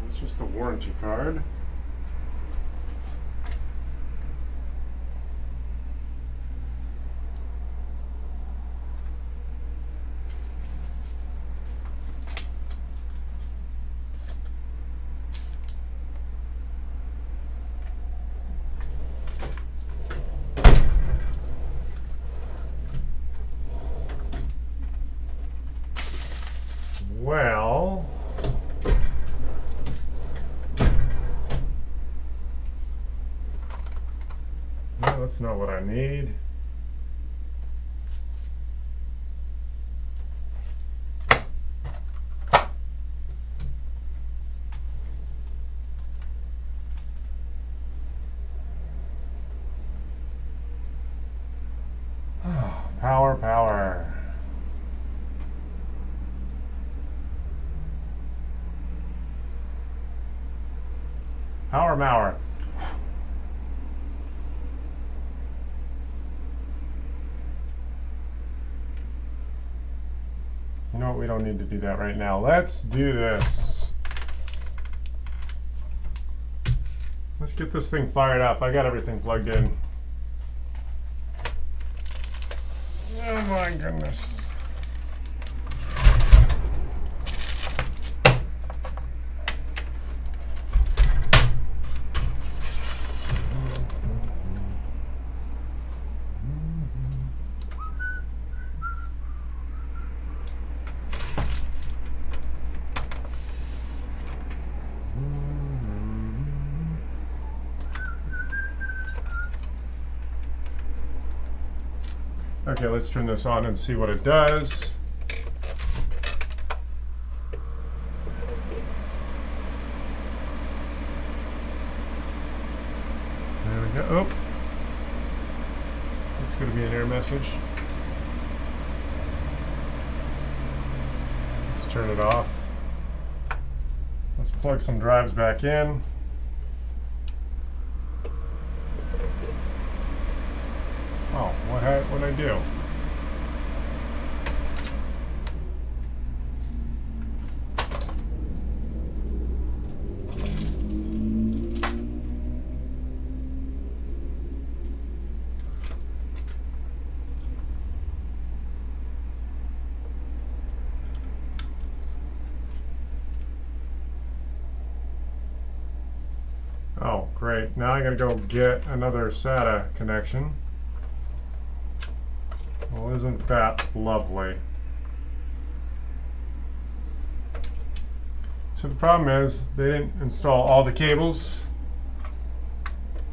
It's just a warranty card. Well, no, that's not what I need. Power, power. Power Mower. You know what? We don't need to do that right now. Let's do this. Let's get this thing fired up. I got everything plugged in. Oh my goodness. Okay, let's turn this on and see what it does. There we go. Oh, that's going to be an error message. Let's turn it off. Let's plug some drives back in. Oh, what'd I do? Oh, great. Now I gotta go get another SATA connection. Well, isn't that lovely? So the problem is they didn't install all the cables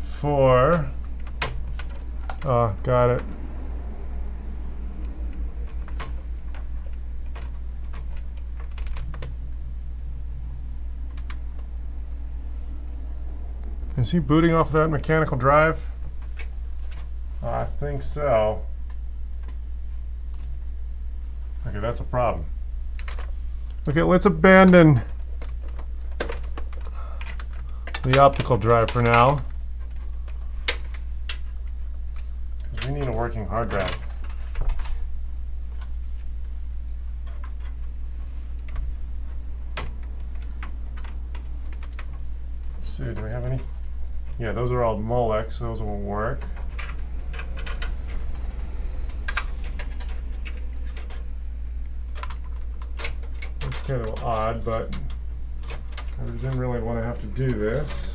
for, got it. Is he booting off that mechanical drive? I think so. Okay, that's a problem. Okay, let's abandon the optical drive for now, because we need a working hard drive. Yeah, those are all Molex. Those will work. It's kind of odd, but I didn't really want to have to do this.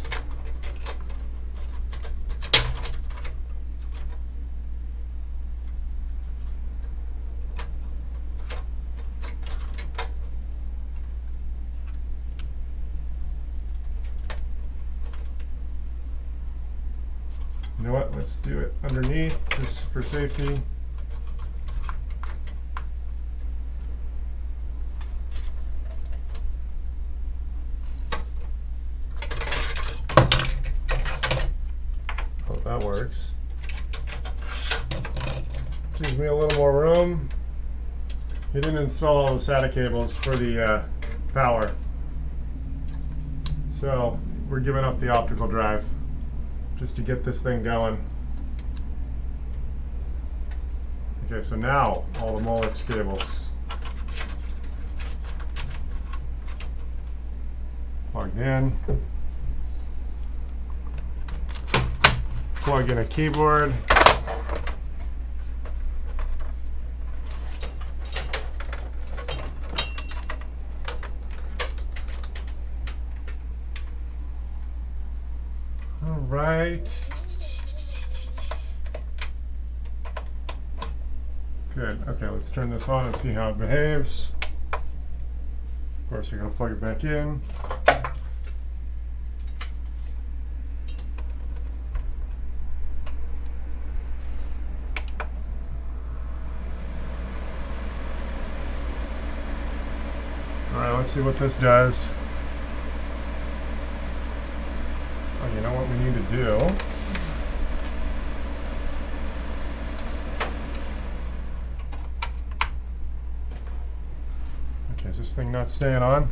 You know what? Let's do it underneath just for safety. Hope that works. Gives me a little more room. He didn't install all the SATA cables for the power, so we're giving up the optical drive just to get this thing going. Okay, so now all the Molex cables plugged in. Plug in a keyboard. All right. Good. Okay, let's turn this on and see how it behaves. Of course, you're going to plug it back in. All right, let's see what this does. Oh, you know what we need to do? Okay, is this thing not staying on?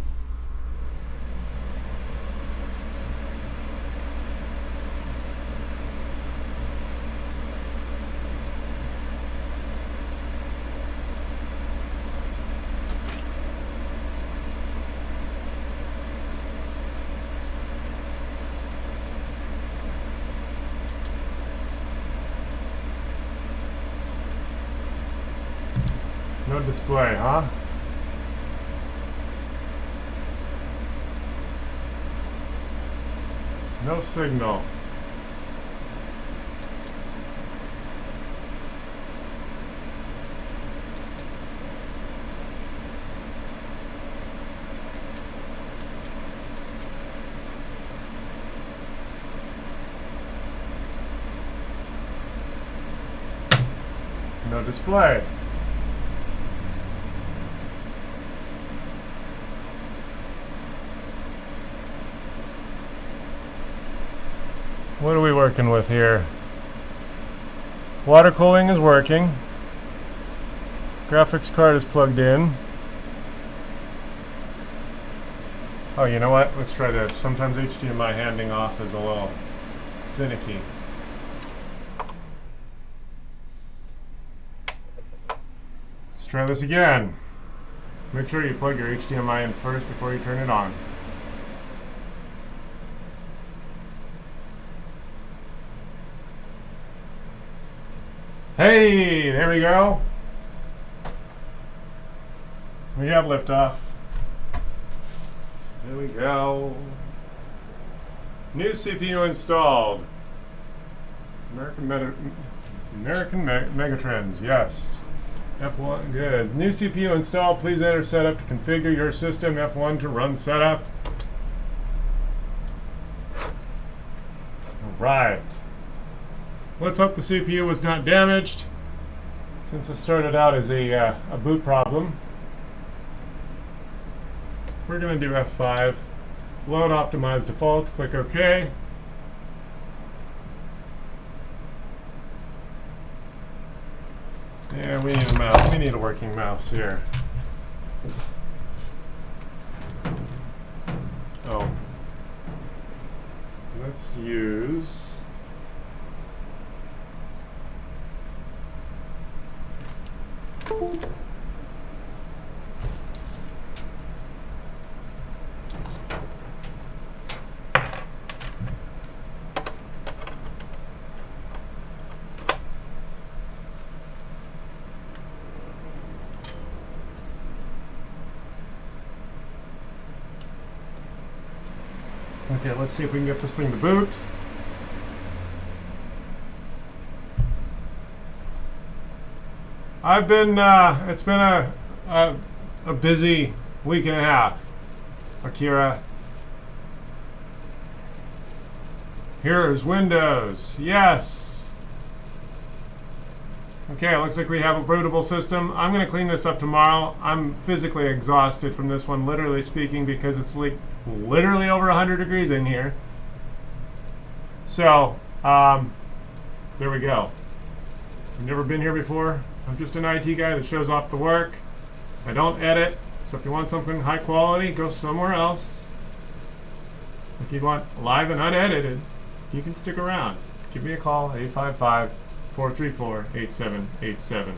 No display, huh? No signal. No display. What are we working with here? Water cooling is working. Graphics card is plugged in. Oh, you know what? Let's try this. Sometimes HDMI handing off is a little finicky. Let's try this again. Make sure you plug your HDMI in first before you turn it on. Hey, there we go. We have liftoff. There we go. New CPU installed. American Megatrends, yes. F1, good. New CPU installed. Please enter setup to configure your system. F1 to run setup. All right. Let's hope the CPU was not damaged, since it started out as a boot problem. We're going to do F5. Load optimize defaults. Click OK. Yeah, we need a mouse. We need a working mouse here. Oh. Let's use... Okay, let's see if we can get this thing to boot. I've been, it's been a busy week and a half, Akira. Here's Windows. Yes. Okay, it looks like we have a bootable system. I'm going to clean this up tomorrow. I'm physically exhausted from this one, literally speaking, because it's like literally over 100 degrees in here. So, there we go. I've never been here before. I'm just an IT guy that shows off the work. I don't edit, so if you want something high quality, go somewhere else. If you want live and unedited, you can stick around. Give me a call, 855-434-8787.